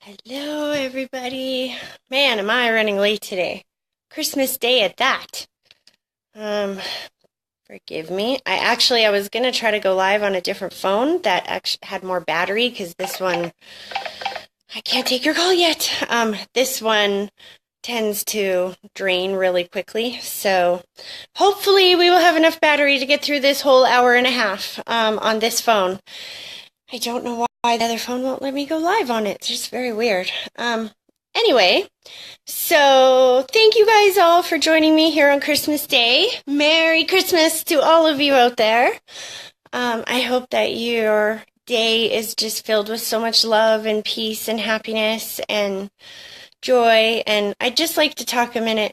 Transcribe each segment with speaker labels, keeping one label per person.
Speaker 1: Hello, everybody. Man, am I running late today? Christmas Day at that. Um, Forgive me. I was gonna try to go live on a different phone that actually had more battery because this one I can't take your call yet. This one tends to drain really quickly, so hopefully we will have enough battery to get through this whole hour and a half on this phone. I don't know why the other phone won't let me go live on it. It's just very weird. Anyway, so thank you guys all for joining me here on Christmas Day. Merry Christmas to all of you out there. I hope that your day is just filled with so much love and peace and happiness and joy. And I'd just like to talk a minute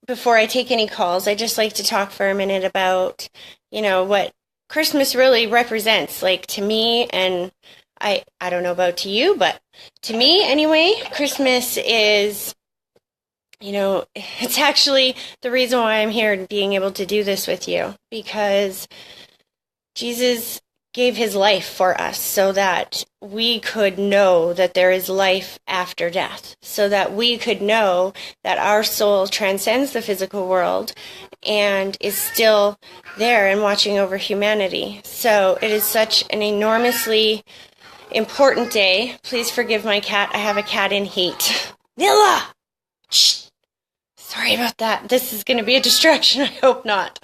Speaker 1: before I take any calls. I'd just like to talk for a minute about, what Christmas really represents, like to me, and I don't know about to you, but to me anyway, Christmas is, it's actually the reason why I'm here and being able to do this with you, because Jesus gave his life for us so that we could know that there is life after death, so that we could know that our soul transcends the physical world and is still there and watching over humanity. So it is such an enormously important day. Please forgive my cat. I have a cat in heat. Nilla! Shh! Sorry about that. This is going to be a distraction. I hope not.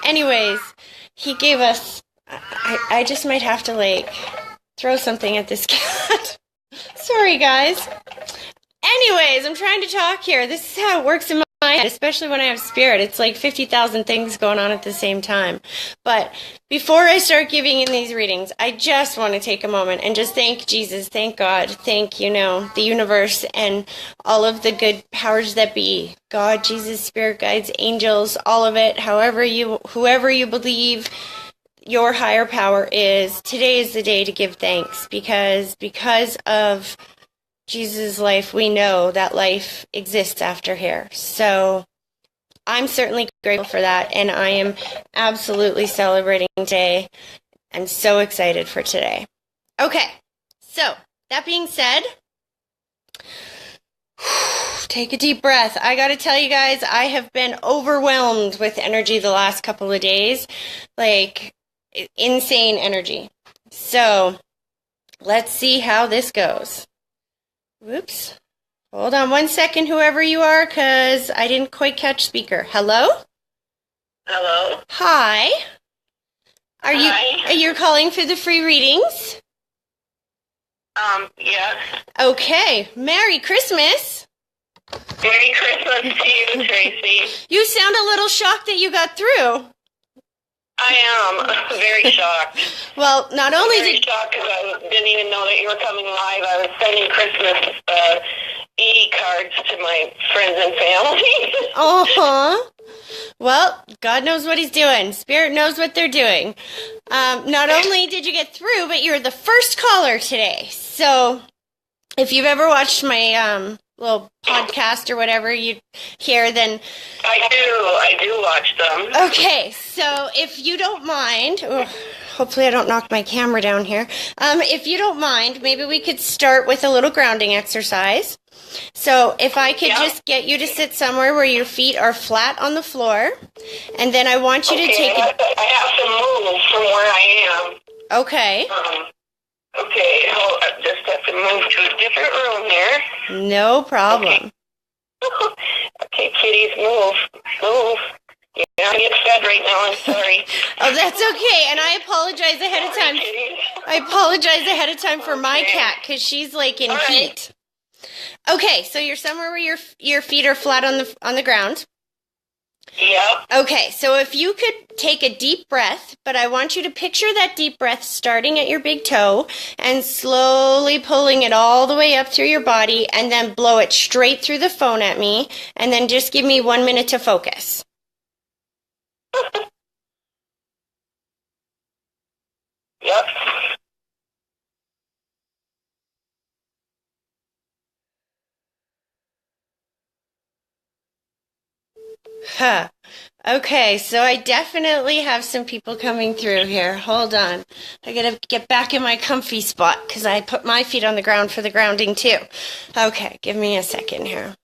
Speaker 1: Anyways, he gave us... I just might have to, throw something at this cat. Sorry, guys. Anyways, I'm trying to talk here. This is how it works in my head, especially when I have spirit. It's like 50,000 things going on at the same time. But before I start giving in these readings, I just want to take a moment and just thank Jesus, thank God, thank, the universe and all of the good powers that be. God, Jesus, spirit guides, angels, all of it, whoever you believe your higher power is. Today is the day to give thanks because of Jesus' life, we know that life exists after here. So I'm certainly grateful for that, and I am absolutely celebrating today. I'm so excited for today. Okay, so that being said, take a deep breath. I gotta tell you guys, I have been overwhelmed with energy the last couple of days, insane energy. So let's see how this goes. Whoops. Hold on one second, whoever you are, because I didn't quite catch speaker. Hello?
Speaker 2: Hello.
Speaker 1: Hi. Are
Speaker 2: Hi.
Speaker 1: you calling for the free readings?
Speaker 2: Yes.
Speaker 1: Okay. Merry Christmas.
Speaker 2: Merry Christmas to you, Tracy.
Speaker 1: You sound a little shocked that you got through.
Speaker 2: I am very shocked.
Speaker 1: Well, not only
Speaker 2: very shocked because I didn't even know that you were coming live. I was sending Christmas e-cards to my friends and family.
Speaker 1: Uh-huh. Well, God knows what he's doing. Spirit knows what they're doing. Not only did you get through, but you're the first caller today. So if you've ever watched my little podcast or whatever you hear, then...
Speaker 2: I do watch them.
Speaker 1: Okay, so if you don't mind... hopefully I don't knock my camera down here. If you don't mind, maybe we could start with a little grounding exercise. So if I could just get you to sit somewhere where your feet are flat on the floor, and then I want you to take
Speaker 2: I have to move from where I
Speaker 1: am. Okay.
Speaker 2: Okay, I just have to move to a different room here.
Speaker 1: No problem.
Speaker 2: Okay, kitties, move. You're not get fed right now, I'm sorry.
Speaker 1: Oh, that's okay, and I apologize ahead of time. I apologize ahead of time for my cat, because she's, in heat. Okay, so you're somewhere where your feet are flat on the ground.
Speaker 2: Yep.
Speaker 1: Okay, so if you could take a deep breath, but I want you to picture that deep breath starting at your big toe and slowly pulling it all the way up through your body and then blow it straight through the phone at me, and then just give me 1 minute to focus.
Speaker 2: Yep.
Speaker 1: Huh. Okay, so I definitely have some people coming through here. Hold on. I gotta get back in my comfy spot because I put my feet on the ground for the grounding too. Okay, give me a second here.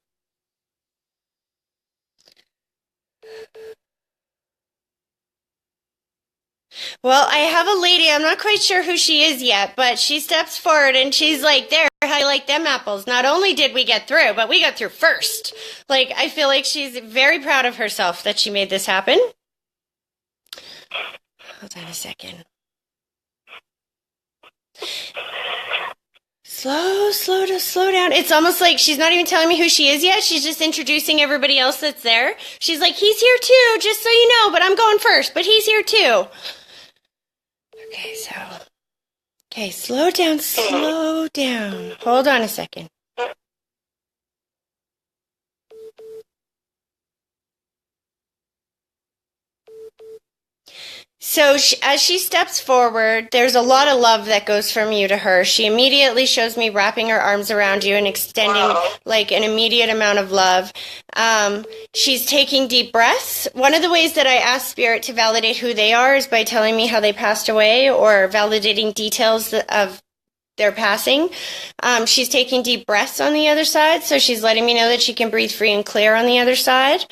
Speaker 1: Well, I have a lady, I'm not quite sure who she is yet, but she steps forward and she's like, there, how you like them apples? Not only did we get through, but we got through first. Like, I feel like she's very proud of herself that she made this happen. Hold on a second. Slow down. It's almost like she's not even telling me who she is yet. She's just introducing everybody else that's there. She's like, he's here too, just so you know, but I'm going first, but he's here too. Okay, slow down. Hold on a second. So as she steps forward, there's a lot of love that goes from you to her. She immediately shows me wrapping her arms around you and extending like an immediate amount of love. She's taking deep breaths. One of the ways that I ask Spirit to validate who they are is by telling me how they passed away or validating details of their passing. She's taking deep breaths on the other side, so she's letting me know that she can breathe free and clear on the other side.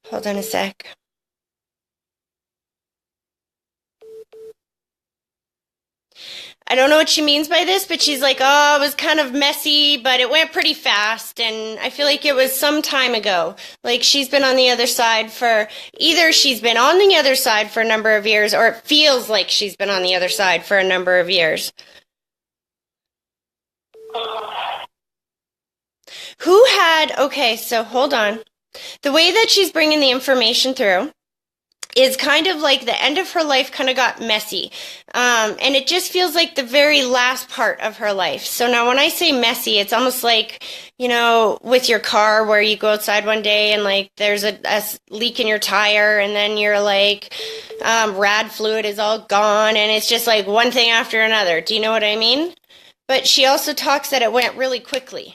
Speaker 1: Hold on a sec. I don't know what she means by this, but she's like, oh, it was kind of messy, but it went pretty fast. And I feel like it was some time ago. Like she's been on the other side for either she's been on the other side for a number of years, or it feels like she's been on the other side for a number of years. Okay, so hold on. The way that she's bringing the information through is kind of like the end of her life kind of got messy. And it just feels like the very last part of her life. So now when I say messy, it's almost like, you know, with your car where you go outside one day and like there's a leak in your tire and then you're like, rad fluid is all gone and it's just like one thing after another. Do you know what I mean? But she also talks that it went really quickly.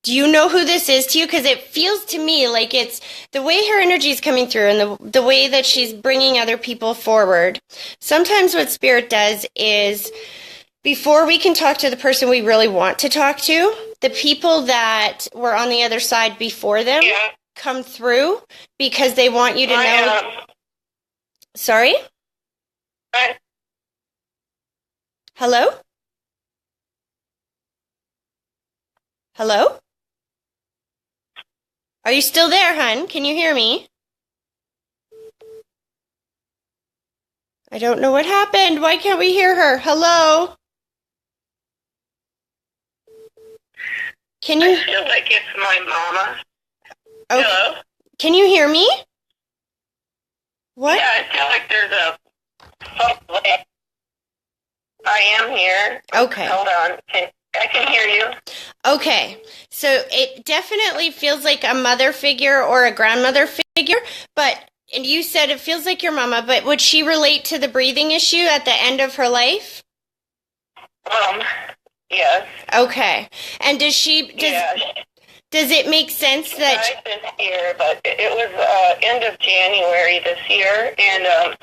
Speaker 1: Do you know who this is to you? Because it feels to me like it's the way her energy is coming through and the way that she's bringing other people forward. Sometimes what Spirit does is before we can talk to the person we really want to talk to, the people that were on the other side before them come through because they want you to know. Sorry? Hello? Hello? Are you still there, hun? Can you hear me? I don't know what happened. Why can't we hear her? Hello? Can you?
Speaker 2: I feel like it's my mama.
Speaker 1: Okay. Hello? Can you hear me? What?
Speaker 2: Yeah, I feel like there's a... I am here.
Speaker 1: Okay.
Speaker 2: Hold on. I can hear you.
Speaker 1: Okay. So it definitely feels like a mother figure or a grandmother figure, and you said it feels like your mama, but would she relate to the breathing issue at the end of her life?
Speaker 2: Yes.
Speaker 1: Okay. And does it make sense that...
Speaker 2: I've been here, but it was end of January this year, and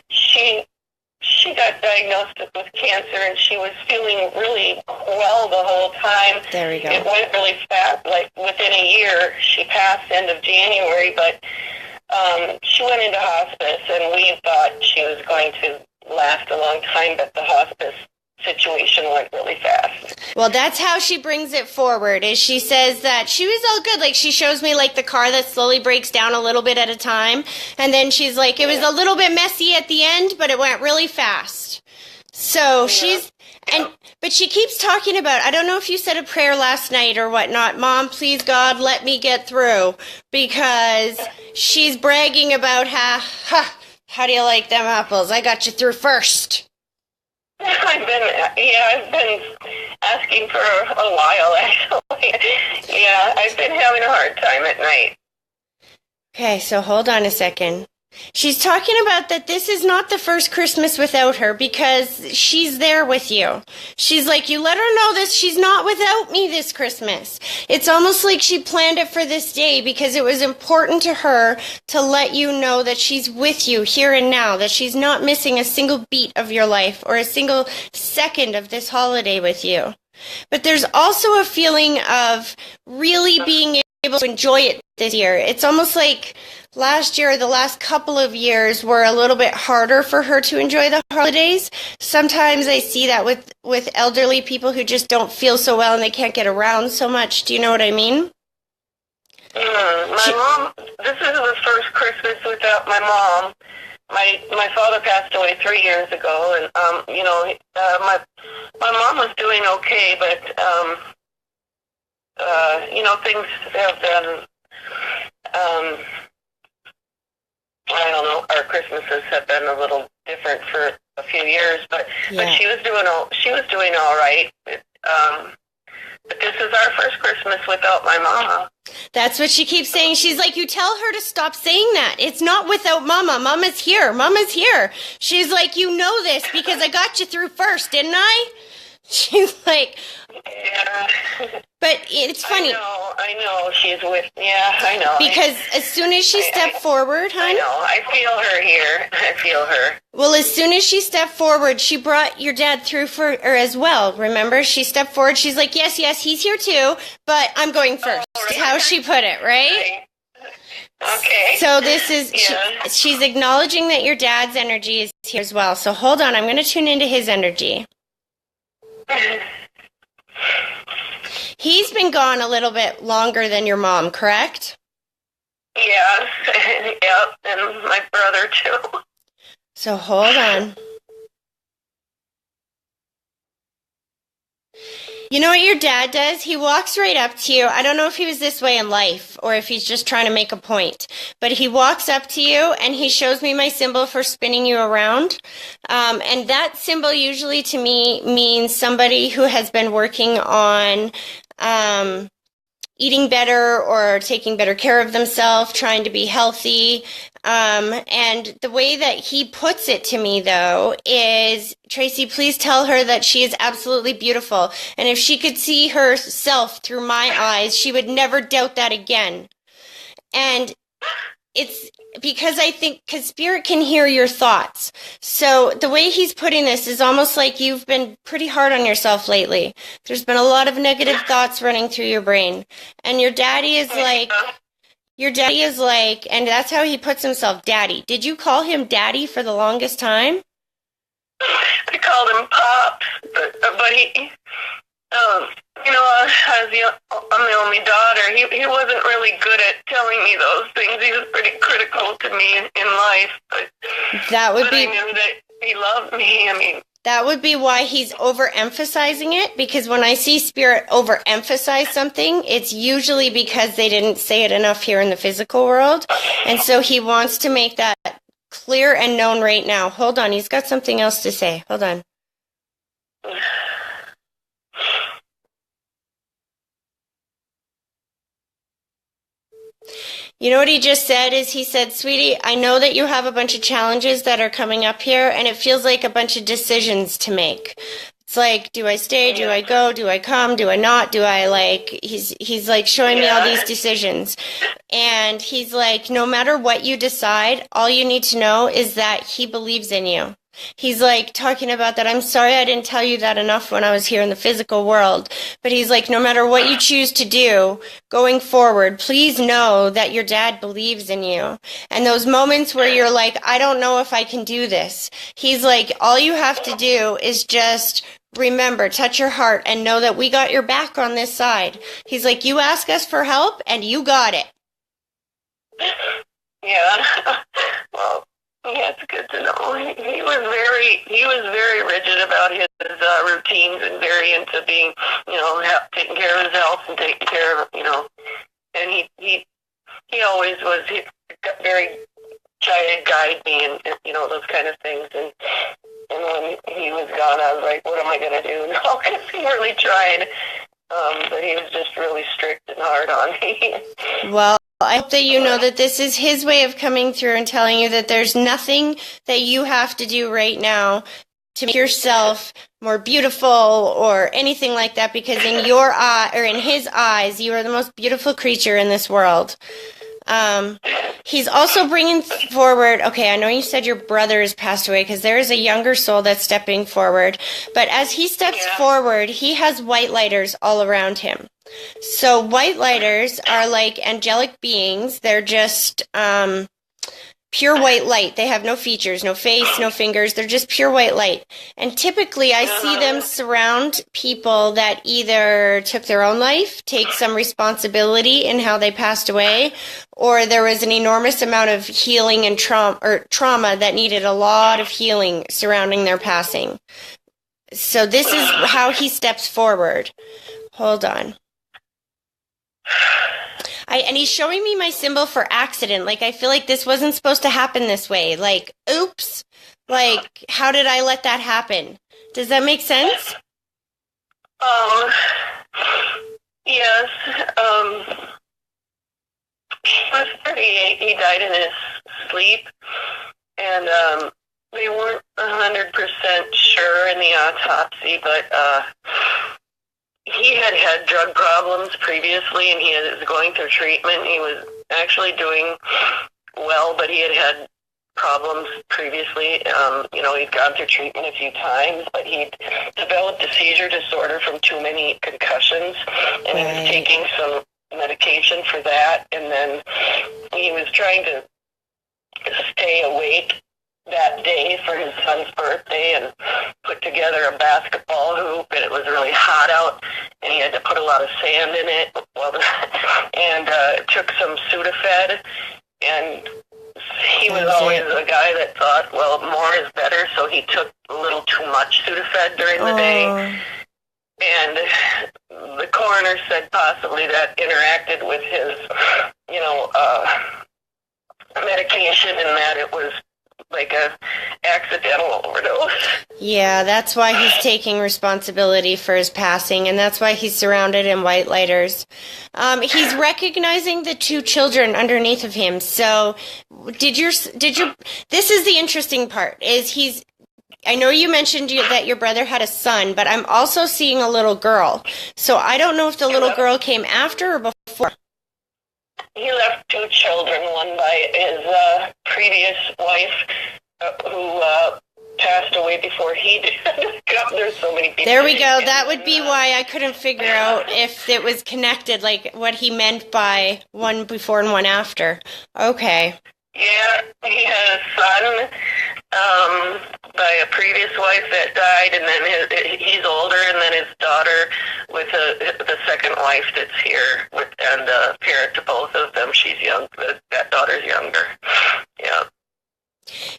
Speaker 2: she got diagnosed with cancer, and she was feeling really well the whole time.
Speaker 1: There we go.
Speaker 2: It went really fast. Like within a year, she passed end of January, but she went into hospice, and we thought she was going to last a long time, but the hospice situation went really fast.
Speaker 1: Well, that's how she brings it forward, is she says that she was all good. Like, she shows me, like, the car that slowly breaks down a little bit at a time. And then she's like, it was a little bit messy at the end, but it went really fast. So but she keeps talking about, I don't know if you said a prayer last night or whatnot. Mom, please, God, let me get through. Because she's bragging about how do you like them apples? I got you through first.
Speaker 2: I've been asking for a while, actually. Yeah, I've been having a hard time at night.
Speaker 1: Okay, so hold on a second. She's talking about that this is not the first Christmas without her because she's there with you. She's like, you let her know this, she's not without me this Christmas. It's almost like she planned it for this day because it was important to her to let you know that she's with you here and now, that she's not missing a single beat of your life or a single second of this holiday with you. But there's also a feeling of really being able to enjoy it this year. It's almost like last year, the last couple of years were a little bit harder for her to enjoy the holidays. Sometimes I see that with elderly people who just don't feel so well and they can't get around so much. Do you know what I mean?
Speaker 2: My mom, this is the first Christmas without my mom. My father passed away 3 years ago, and my mom was doing okay, but things have been I don't know. Our Christmases have been a little different for a few years, but she was doing all right. But this is our first Christmas without my mama.
Speaker 1: That's what she keeps saying. She's like, you tell her to stop saying that. It's not without Mama. Mama's here. Mama's here. She's like, you know this because I got you through first, didn't I? She's like,
Speaker 2: yeah.
Speaker 1: But it's funny.
Speaker 2: I know. She's with, I know.
Speaker 1: Because as soon as she stepped forward, hon.
Speaker 2: I know. I feel her here. I feel her.
Speaker 1: Well, as soon as she stepped forward, she brought your dad through for her as well. Remember? She stepped forward. She's like, yes, he's here too, but I'm going first.
Speaker 2: Oh,
Speaker 1: Is how she put it, right?
Speaker 2: Okay.
Speaker 1: So this is, she's acknowledging that your dad's energy is here as well. So hold on. I'm going to tune into his energy. He's been gone a little bit longer than your mom, correct?
Speaker 2: Yeah, and my brother too.
Speaker 1: So hold on. You know what your dad does? He walks right up to you. I don't know if he was this way in life or if he's just trying to make a point, but he walks up to you and he shows me my symbol for spinning you around. And that symbol usually to me means somebody who has been working on eating better or taking better care of themselves, trying to be healthy. And the way that he puts it to me, though, is, Tracy, please tell her that she is absolutely beautiful. And if she could see herself through my eyes, she would never doubt that again. And it's because I think, because Spirit can hear your thoughts. So the way he's putting this is almost like you've been pretty hard on yourself lately. There's been a lot of negative thoughts running through your brain. And your daddy is like, and that's how he puts himself, Daddy. Did you call him Daddy for the longest time?
Speaker 2: I called him Pops, but he, I'm the only daughter. He wasn't really good at telling me those things. He was pretty critical to me in life, but I knew that he loved me. I mean,
Speaker 1: that would be why he's overemphasizing it, because when I see Spirit overemphasize something, it's usually because they didn't say it enough here in the physical world. And so he wants to make that clear and known right now. Hold on, he's got something else to say. Hold on. You know what he just said is he said, sweetie, I know that you have a bunch of challenges that are coming up here, and it feels like a bunch of decisions to make. It's like, do I stay? Do I go? Do I come? Do I not? Do I like, he's like showing me all these decisions. And he's like, no matter what you decide, all you need to know is that he believes in you. He's like talking about that. I'm sorry I didn't tell you that enough when I was here in the physical world. But he's like, no matter what you choose to do going forward, please know that your dad believes in you. And those moments where you're like, I don't know if I can do this. He's like, all you have to do is just remember, touch your heart and know that we got your back on this side. He's like, you ask us for help and you got it.
Speaker 2: Yeah. Well, yeah, it's good to know. He was very rigid about his routines and very into being, taking care of his health and taking care of, and he always was very trying to guide me and those kind of things. And when he was gone, I was like, what am I going to do now? Because he really tried, but he was just really strict and hard on me.
Speaker 1: Well, I hope that you know that this is his way of coming through and telling you that there's nothing that you have to do right now to make yourself more beautiful or anything like that, because in your eye, or in his eyes, you are the most beautiful creature in this world. He's also bringing forward, okay, I know you said your brother has passed away, because there is a younger soul that's stepping forward, but as he steps forward, he has white lighters all around him. So white lighters are like angelic beings. They're just pure white light. They have no features, no face, no fingers. They're just pure white light. And typically I see them surround people that either took their own life, take some responsibility in how they passed away, or there was an enormous amount of healing and trauma that needed a lot of healing surrounding their passing. So this is how he steps forward. Hold on. And he's showing me my symbol for accident. Like, I feel like this wasn't supposed to happen this way. Like, oops. Like, how did I let that happen? Does that make sense?
Speaker 2: Yes. He was 38. He died in his sleep. And they weren't 100% sure in the autopsy, but he had had drug problems previously, and he was going through treatment. He was actually doing well, but he had had problems previously. He'd gone through treatment a few times, but he'd developed a seizure disorder from too many concussions, and he was taking some medication for that, and then he was trying to stay awake that day for his son's birthday and put together a basketball hoop, and it was really hot out, and he had to put a lot of sand in it, and took some Sudafed, and he was always a guy that thought, well, more is better, so he took a little too much Sudafed during the day, and the coroner said possibly that interacted with his, medication, and that it was like a accidental overdose. Yeah,
Speaker 1: that's why he's taking responsibility for his passing, and that's why he's surrounded in white lighters. He's recognizing the two children underneath of him. So this is the interesting part, is I know you mentioned that your brother had a son, but I'm also seeing a little girl. So I don't know if the little girl came after or before.
Speaker 2: He left two children, one by his previous wife, who passed away before he did. God, there's so many people.
Speaker 1: There we go. That would be why I couldn't figure out if it was connected, like what he meant by one before and one after. Okay.
Speaker 2: Yeah, he had a son by a previous wife that died, and then he's older, and then his daughter with the second wife that's here, and parent to both of them. She's young. That daughter's younger. Yeah.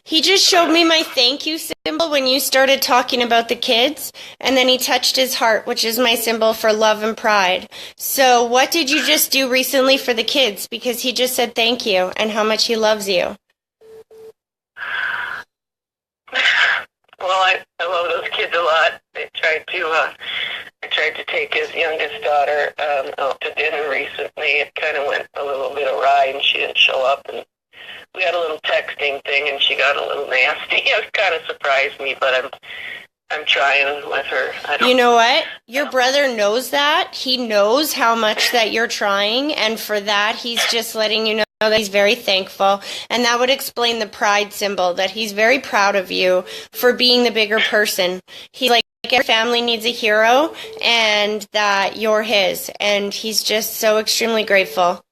Speaker 1: He just showed me my thank you symbol when you started talking about the kids, and then he touched his heart, which is my symbol for love and pride. So what did you just do recently for the kids? Because he just said thank you and how much he loves you.
Speaker 2: Well, I love those kids a lot. I tried to take his youngest daughter out to dinner recently. It kind of went a little bit awry, and she didn't show up, and we had a little texting thing, and she got a little nasty. It kind of surprised me, but I'm trying with her.
Speaker 1: You know what? Your brother knows that. He knows how much that you're trying, and for that, he's just letting you know that he's very thankful. And that would explain the pride symbol, that he's very proud of you for being the bigger person. He's like, every family needs a hero, and that you're his. And he's just so extremely grateful.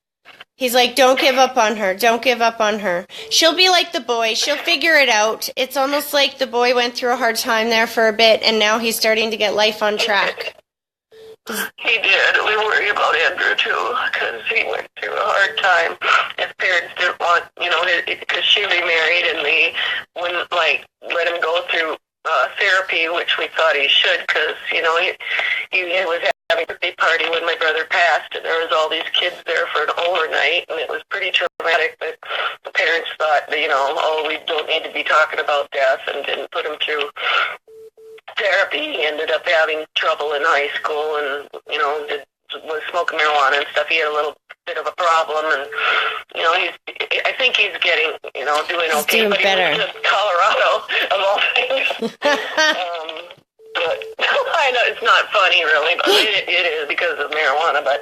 Speaker 1: He's like, don't give up on her. Don't give up on her. She'll be like the boy. She'll figure it out. It's almost like the boy went through a hard time there for a bit, and now he's starting to get life on track.
Speaker 2: He did. We worry about Andrew, too, because he went through a hard time. His parents didn't want, because she remarried, and they wouldn't, let him go through therapy, which we thought he should, because, he was having a birthday party when my brother passed, and there was all these kids there for an overnight, and it was pretty traumatic, but the parents thought, we don't need to be talking about death, and didn't put him through therapy. He ended up having trouble in high school, and, was smoking marijuana and stuff. He had a little bit of a problem, and I think he's getting, doing
Speaker 1: He's
Speaker 2: okay.
Speaker 1: doing
Speaker 2: But
Speaker 1: better.
Speaker 2: he was just Colorado of all things. But I know it's not funny really, but it is because of marijuana. But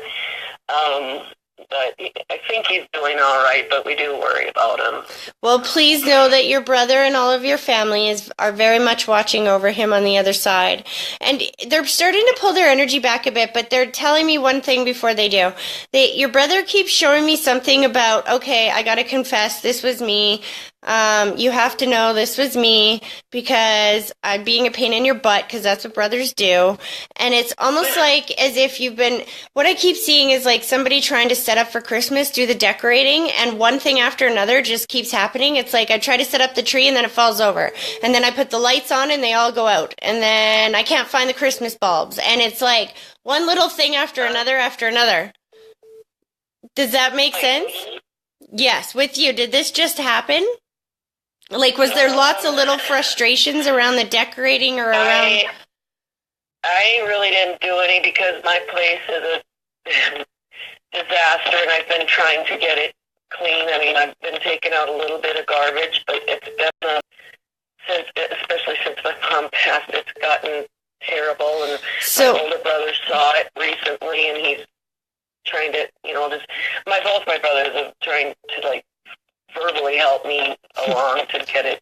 Speaker 2: I think he's doing all right. But we do worry about him.
Speaker 1: Well, please know that your brother and all of your family are very much watching over him on the other side. And they're starting to pull their energy back a bit, but they're telling me one thing before they do. Your brother keeps showing me something about, okay, I got to confess, this was me. You have to know this was me because I'm being a pain in your butt, because that's what brothers do. And it's almost like as if what I keep seeing is like somebody trying to set up for Christmas, do the decorating, and one thing after another just keeps happening. It's like I try to set up the tree and then it falls over. And then I put the lights on and they all go out. And then I can't find the Christmas bulbs. And it's like one little thing after another after another. Does that make sense? Yes, with you. Did this just happen? Like, was there lots of little frustrations around the decorating or around...
Speaker 2: I really didn't do any because my place is a disaster, and I've been trying to get it clean. I mean, I've been taking out a little bit of garbage, but it's been, especially since my mom passed, it's gotten terrible. And my older brother saw it recently, and he's trying to, both my brothers are trying to, like, verbally help me along to get it.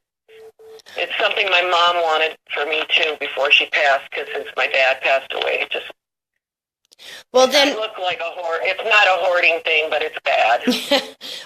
Speaker 2: It's something my mom wanted for me too before she passed, because since my dad passed away, it just I look like a hoard. It's not a hoarding thing, but it's bad.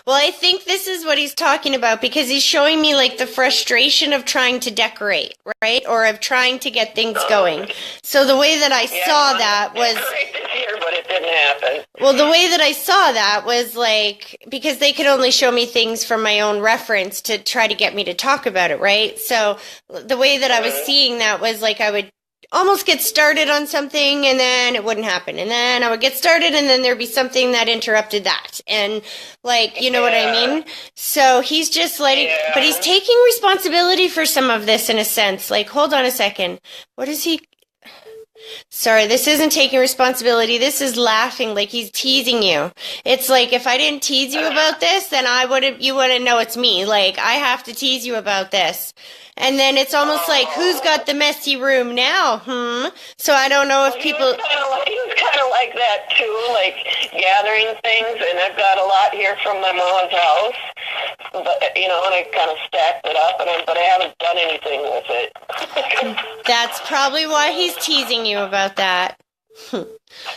Speaker 1: Well, I think this is what he's talking about, because he's showing me like the frustration of trying to decorate, right, or of trying to get things going. So the way that I saw that was
Speaker 2: this year, but it didn't happen.
Speaker 1: Well, the way that I saw that was like, because they could only show me things from my own reference to try to get me to talk about it, right? So the way that I was seeing that was like I would almost get started on something and then it wouldn't happen. And then I would get started and then there'd be something that interrupted that. And like, you know what I mean? So he's just letting, but he's taking responsibility for some of this in a sense. Like, hold on a second. What is he? Sorry, this isn't taking responsibility. This is laughing, like he's teasing you. It's like, if I didn't tease you about this, then you wouldn't know it's me. Like, I have to tease you about this. And then it's almost like, who's got the messy room now? So I don't know if people...
Speaker 2: He was kind of like that, too, like gathering things. And I've got a lot here from my mom's house. But, and I kind of stacked it up, but I haven't done anything with it.
Speaker 1: That's probably why he's teasing you about that.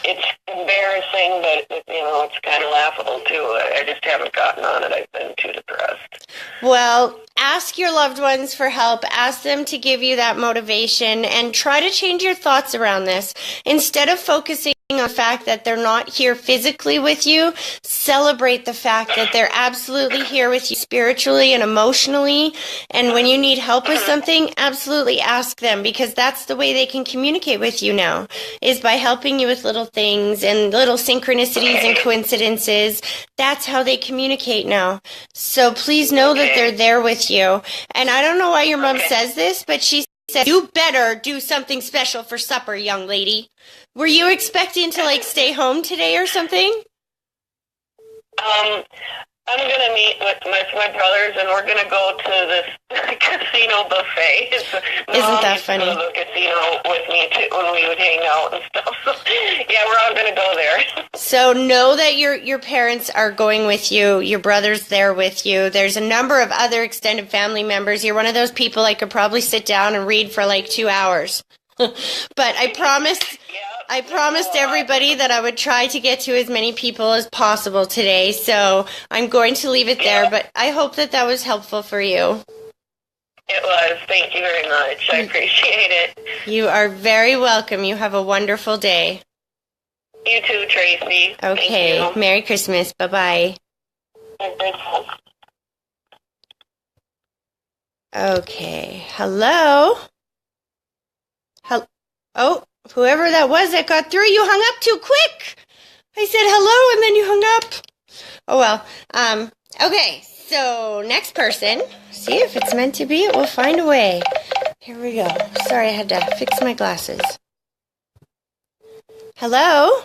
Speaker 2: It's embarrassing, but, it's kind of laughable, too. I just haven't gotten on it. I've been too depressed.
Speaker 1: Well, ask your loved ones for help. Ask them to give you that motivation and try to change your thoughts around this. Instead of focusing on the fact that they're not here physically with you, celebrate the fact that they're absolutely here with you spiritually and emotionally. And when you need help with something, absolutely ask them, because that's the way they can communicate with you now, is by helping you with little things and little synchronicities and coincidences. That's how they communicate now. So please know that they're there with you. And I don't know why your mom says this, but she said, you better do something special for supper, young lady. Were you expecting to, like, stay home today or something?
Speaker 2: I'm going to meet with my brothers, and we're going to go to this casino buffet.
Speaker 1: Isn't that funny?
Speaker 2: Mom used to go to the casino with me, too, when we would hang out and stuff. So, yeah, we're all going to go there.
Speaker 1: So know that your parents are going with you. Your brother's there with you. There's a number of other extended family members. You're one of those people I could probably sit down and read for like 2 hours. But I promised everybody that I would try to get to as many people as possible today. So I'm going to leave it there, but I hope that was helpful for you.
Speaker 2: It was. Thank you very much. I appreciate it.
Speaker 1: You are very welcome. You have a wonderful day.
Speaker 2: You too, Tracy.
Speaker 1: Okay. Merry Christmas. Bye-bye. Okay. Hello? Oh, whoever that was that got through, you hung up too quick. I said hello and then you hung up. Oh, well. Okay, so next person. See, if it's meant to be, it will find a way. Here we go. Sorry, I had to fix my glasses. Hello?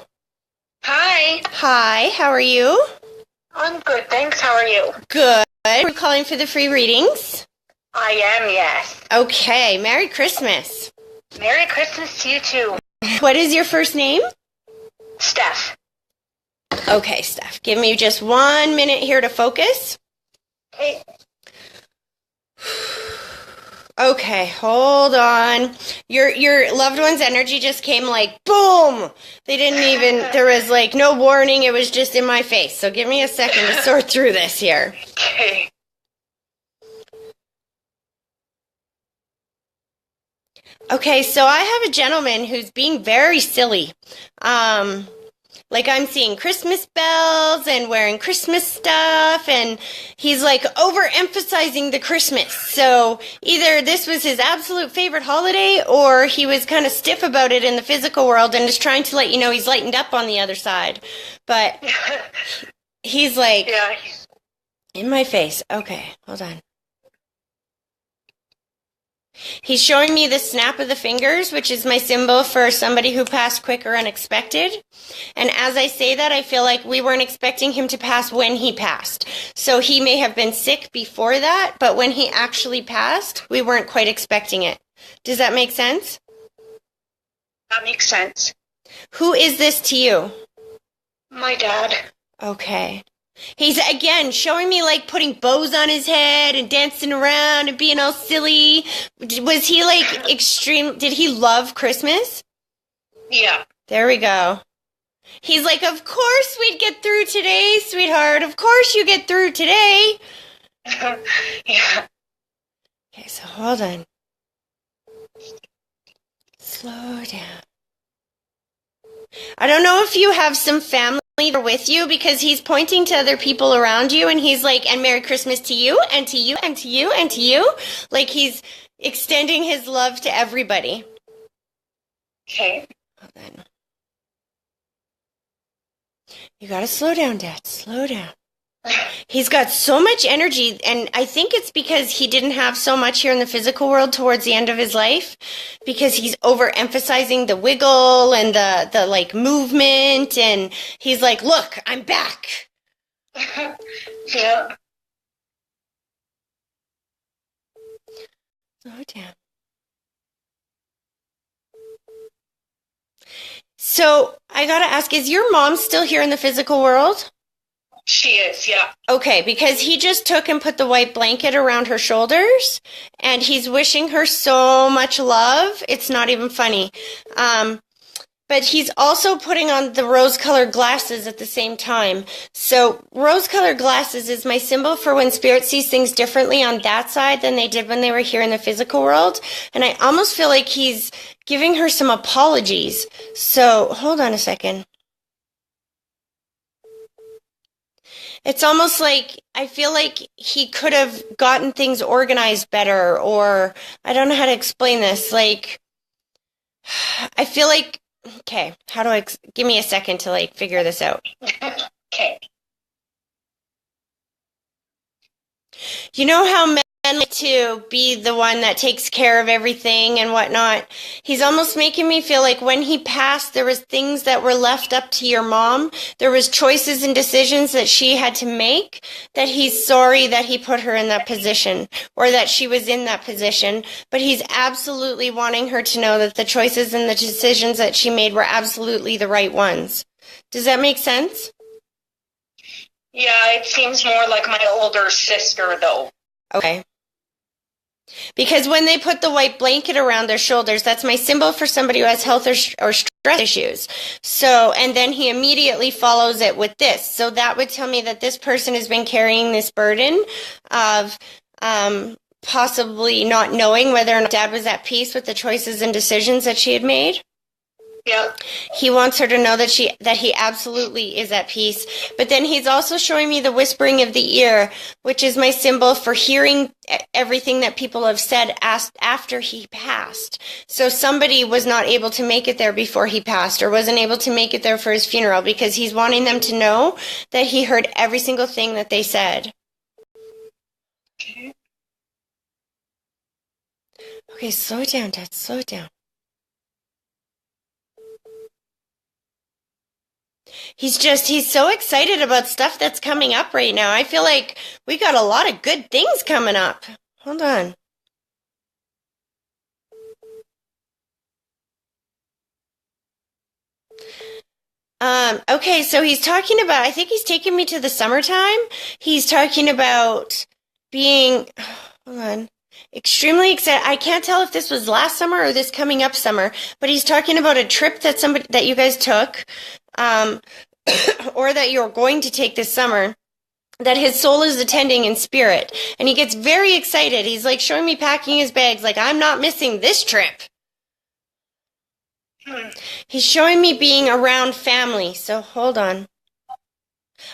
Speaker 2: Hi.
Speaker 1: Hi, how are you?
Speaker 2: I'm good, thanks. How are you?
Speaker 1: Good. We're calling for the free readings.
Speaker 2: I am, yes.
Speaker 1: Okay, Merry Christmas.
Speaker 2: Merry Christmas to you too.
Speaker 1: What is your first name?
Speaker 2: Steph.
Speaker 1: Okay, Steph, give me just 1 minute here to focus.
Speaker 2: Hey.
Speaker 1: Okay, hold on. Your loved one's energy just came like boom. They didn't even, there was like no warning. It was just in my face. So give me a second to sort through this here.
Speaker 2: Okay.
Speaker 1: Okay, so I have a gentleman who's being very silly. Like I'm seeing Christmas bells and wearing Christmas stuff, and he's like overemphasizing the Christmas. So either this was his absolute favorite holiday, or he was kind of stiff about it in the physical world and is trying to let you know he's lightened up on the other side. But he's like,
Speaker 2: Yeah.
Speaker 1: in my face. Okay, hold on. He's showing me the snap of the fingers, which is my symbol for somebody who passed quick or unexpected. And as I say that, I feel like we weren't expecting him to pass when he passed. So he may have been sick before that, but when he actually passed, we weren't quite expecting it. Does that make sense?
Speaker 2: That makes sense.
Speaker 1: Who is this to you?
Speaker 2: My dad.
Speaker 1: Okay. He's again showing me like putting bows on his head and dancing around and being all silly. Was he like extreme? Did he love Christmas?
Speaker 2: Yeah.
Speaker 1: There we go. He's like, of course we'd get through today, sweetheart. Of course you get through today.
Speaker 2: Yeah.
Speaker 1: Okay, so hold on. Slow down. I don't know if you have some family with you, because he's pointing to other people around you and he's like, and Merry Christmas to you and to you and to you and to you. Like he's extending his love to everybody.
Speaker 2: Okay.
Speaker 1: Hold on. You gotta slow down, Dad. Slow down. He's got so much energy, and I think it's because he didn't have so much here in the physical world towards the end of his life, because he's overemphasizing the wiggle and the like movement, and he's like, look, I'm back.
Speaker 2: Yeah.
Speaker 1: Slow down. So I gotta ask, is your mom still here in the physical world?
Speaker 2: She is, yeah.
Speaker 1: Okay, because he just took and put the white blanket around her shoulders, and he's wishing her so much love. It's not even funny. But he's also putting on the rose-colored glasses at the same time. So rose-colored glasses is my symbol for when spirit sees things differently on that side than they did when they were here in the physical world. And I almost feel like he's giving her some apologies. So hold on a second. It's almost like I feel like he could have gotten things organized better, or I don't know how to explain this. Like, I feel like, okay, how do I, give me a second to like figure this out.
Speaker 2: Okay.
Speaker 1: You know how men like to be the one that takes care of everything and whatnot? He's almost making me feel like when he passed, there was things that were left up to your mom. There was choices and decisions that she had to make, that he's sorry that he put her in that position, or that she was in that position. But he's absolutely wanting her to know that the choices and the decisions that she made were absolutely the right ones. Does that make sense?
Speaker 2: Yeah, it seems more like my older sister, though.
Speaker 1: Okay. Because when they put the white blanket around their shoulders, that's my symbol for somebody who has health or stress issues. So, and then he immediately follows it with this. So that would tell me that this person has been carrying this burden of possibly not knowing whether or not Dad was at peace with the choices and decisions that she had made.
Speaker 2: Yep.
Speaker 1: He wants her to know that he absolutely is at peace. But then he's also showing me the whispering of the ear, which is my symbol for hearing everything that people have said after he passed. So somebody was not able to make it there before he passed, or wasn't able to make it there for his funeral, because he's wanting them to know that he heard every single thing that they said. Okay, slow it down, Dad. Slow it down. He's so excited about stuff that's coming up right now. I feel like we got a lot of good things coming up. Hold on. Okay, so he's talking about, I think he's taking me to the summertime. He's talking about being, hold on, extremely excited. I can't tell if this was last summer or this coming up summer, but he's talking about a trip that you guys took, or that you're going to take this summer, that his soul is attending in spirit. And he gets very excited. He's like showing me packing his bags, like, I'm not missing this trip. He's showing me being around family. So hold on.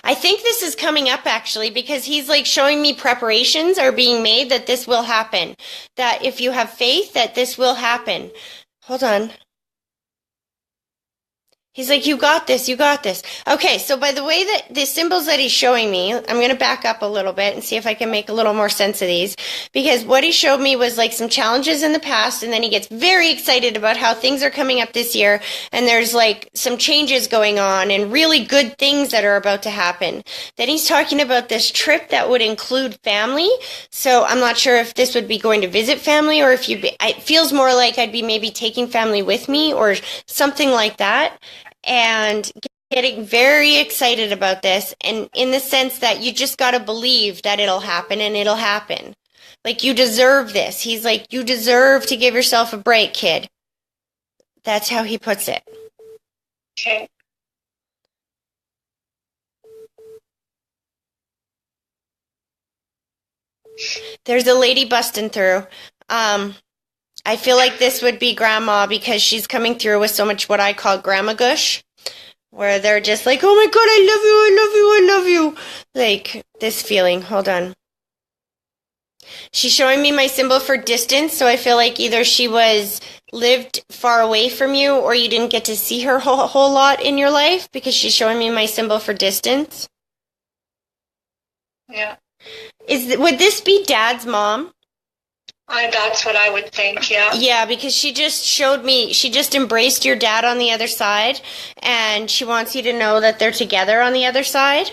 Speaker 1: I think this is coming up actually because he's like showing me preparations are being made that this will happen. That if you have faith that this will happen. Hold on. He's like, you got this, you got this. Okay, so by the way that the symbols that he's showing me, I'm going to back up a little bit and see if I can make a little more sense of these. Because what he showed me was like some challenges in the past, and then he gets very excited about how things are coming up this year, and there's like some changes going on and really good things that are about to happen. Then he's talking about this trip that would include family. So I'm not sure if this would be going to visit family or if it feels more like I'd be maybe taking family with me or something like that. And getting very excited about this, and in the sense that you just got to believe that it'll happen, and it'll happen. Like, you deserve this. He's like, you deserve to give yourself a break, kid. That's how he puts it.
Speaker 2: Okay.
Speaker 1: There's a lady busting through. I feel like this would be grandma because she's coming through with so much what I call grandma gush, where they're just like, oh my God, I love you, I love you, I love you. Like this feeling. Hold on. She's showing me my symbol for distance, so I feel like either she lived far away from you or you didn't get to see her whole lot in your life because she's showing me my symbol for distance.
Speaker 2: Yeah.
Speaker 1: Would this be Dad's mom?
Speaker 2: That's what I would think, yeah.
Speaker 1: Yeah, because she just showed me, she just embraced your dad on the other side, and she wants you to know that they're together on the other side.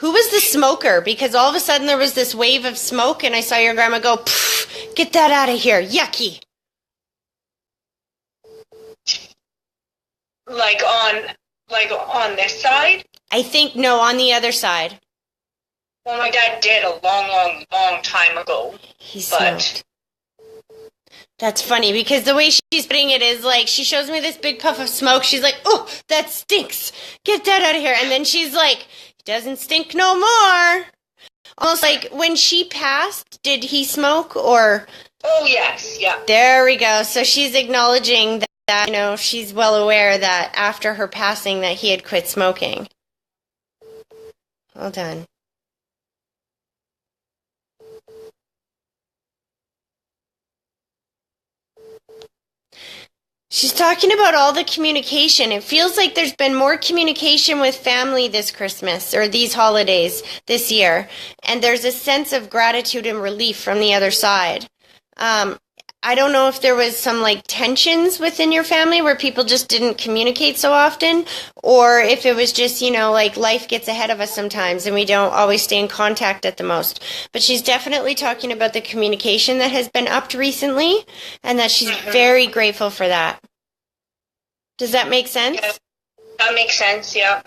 Speaker 1: Who was the smoker? Because all of a sudden there was this wave of smoke, and I saw your grandma go, get that out of here, yucky.
Speaker 2: Like on this side?
Speaker 1: I think, no, on the other side.
Speaker 2: Well, my dad did a long time ago.
Speaker 1: He smoked. That's funny because the way she's putting it is like she shows me this big puff of smoke. She's like, oh, that stinks. Get that out of here. And then she's like, it doesn't stink no more. Almost like when she passed, did he smoke or?
Speaker 2: Oh, yes. Yeah.
Speaker 1: There we go. So she's acknowledging that, you know, she's well aware that after her passing that he had quit smoking. Hold on. She's talking about all the communication. It feels like there's been more communication with family this Christmas or these holidays this year. And there's a sense of gratitude and relief from the other side. I don't know if there was some like tensions within your family where people just didn't communicate so often, or if it was just, you know, like life gets ahead of us sometimes and we don't always stay in contact at the most. But she's definitely talking about the communication that has been upped recently and that she's very grateful for that. Does that make sense?
Speaker 2: Yeah, that makes sense, yeah.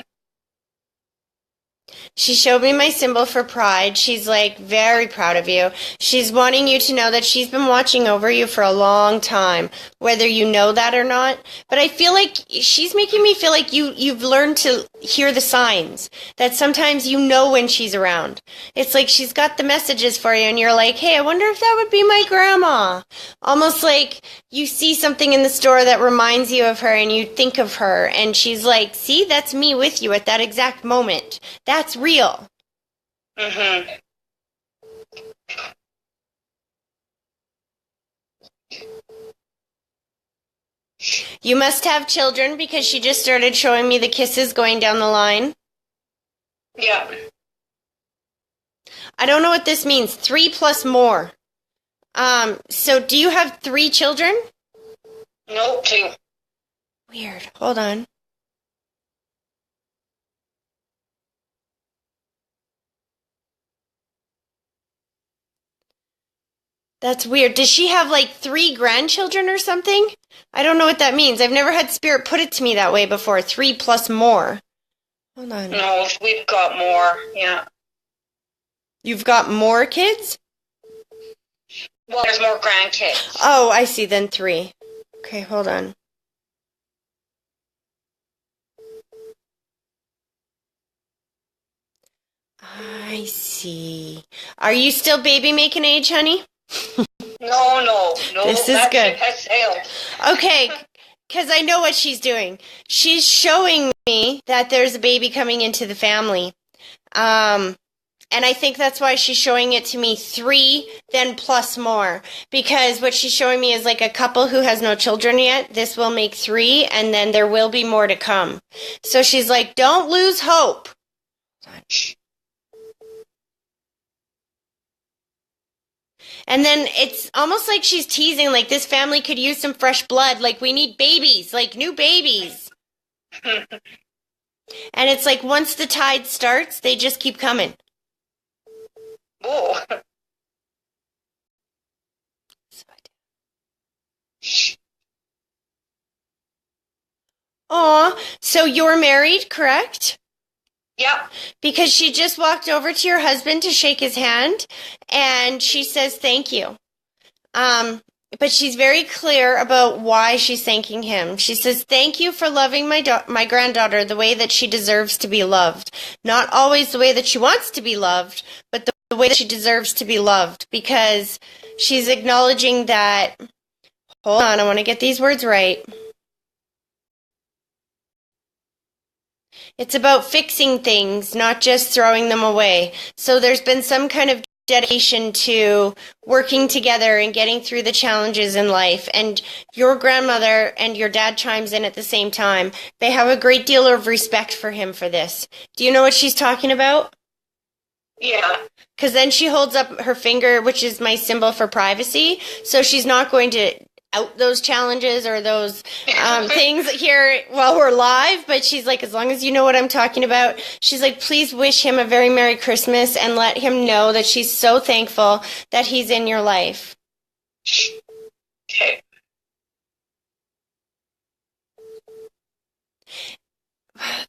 Speaker 1: She showed me my symbol for pride. She's like very proud of you. She's wanting you to know that she's been watching over you for a long time, whether you know that or not. But I feel like she's making me feel like you've learned to hear the signs, that sometimes you know when she's around. It's like she's got the messages for you and you're like, hey, I wonder if that would be my grandma. Almost like you see something in the store that reminds you of her and you think of her and she's like, see, that's me with you at that exact moment. That's real.
Speaker 2: Mm-hmm.
Speaker 1: You must have children because she just started showing me the kisses going down the line.
Speaker 2: Yeah.
Speaker 1: I don't know what this means. 3 plus more. So do you have 3 children?
Speaker 2: No, 2.
Speaker 1: Weird. Hold on. That's weird. Does she have like 3 grandchildren or something? I don't know what that means. I've never had Spirit put it to me that way before. 3 plus more. Hold on.
Speaker 2: No, we've got more. Yeah.
Speaker 1: You've got more kids?
Speaker 2: Well, there's more grandkids.
Speaker 1: Oh, I see. Then 3. Okay, hold on. I see. Are you still baby making age, honey?
Speaker 2: No.
Speaker 1: This is good.
Speaker 2: Has sailed.
Speaker 1: Okay, because I know what she's doing. She's showing me that there's a baby coming into the family. And I think that's why she's showing it to me 3, then plus more. Because what she's showing me is like a couple who has no children yet. This will make 3, and then there will be more to come. So she's like, don't lose hope. And then it's almost like she's teasing, like this family could use some fresh blood. Like we need babies, like new babies. And it's like once the tide starts, they just keep coming.
Speaker 2: Oh.
Speaker 1: Aw, so you're married, correct?
Speaker 2: Yeah.
Speaker 1: Because she just walked over to your husband to shake his hand, and she says thank you. But she's very clear about why she's thanking him. She says, thank you for loving my granddaughter the way that she deserves to be loved. Not always the way that she wants to be loved, but the way that she deserves to be loved. Because she's acknowledging that, hold on, I want to get these words right. It's about fixing things, not just throwing them away. So there's been some kind of dedication to working together and getting through the challenges in life. And your grandmother and your dad chimes in at the same time. They have a great deal of respect for him for this. Do you know what she's talking about?
Speaker 2: Yeah.
Speaker 1: Because then she holds up her finger, which is my symbol for privacy. So she's not going to out those challenges or those things here while we're live, but she's like, as long as you know what I'm talking about, she's like, please wish him a very Merry Christmas and let him know that she's so thankful that he's in your life.
Speaker 2: Okay.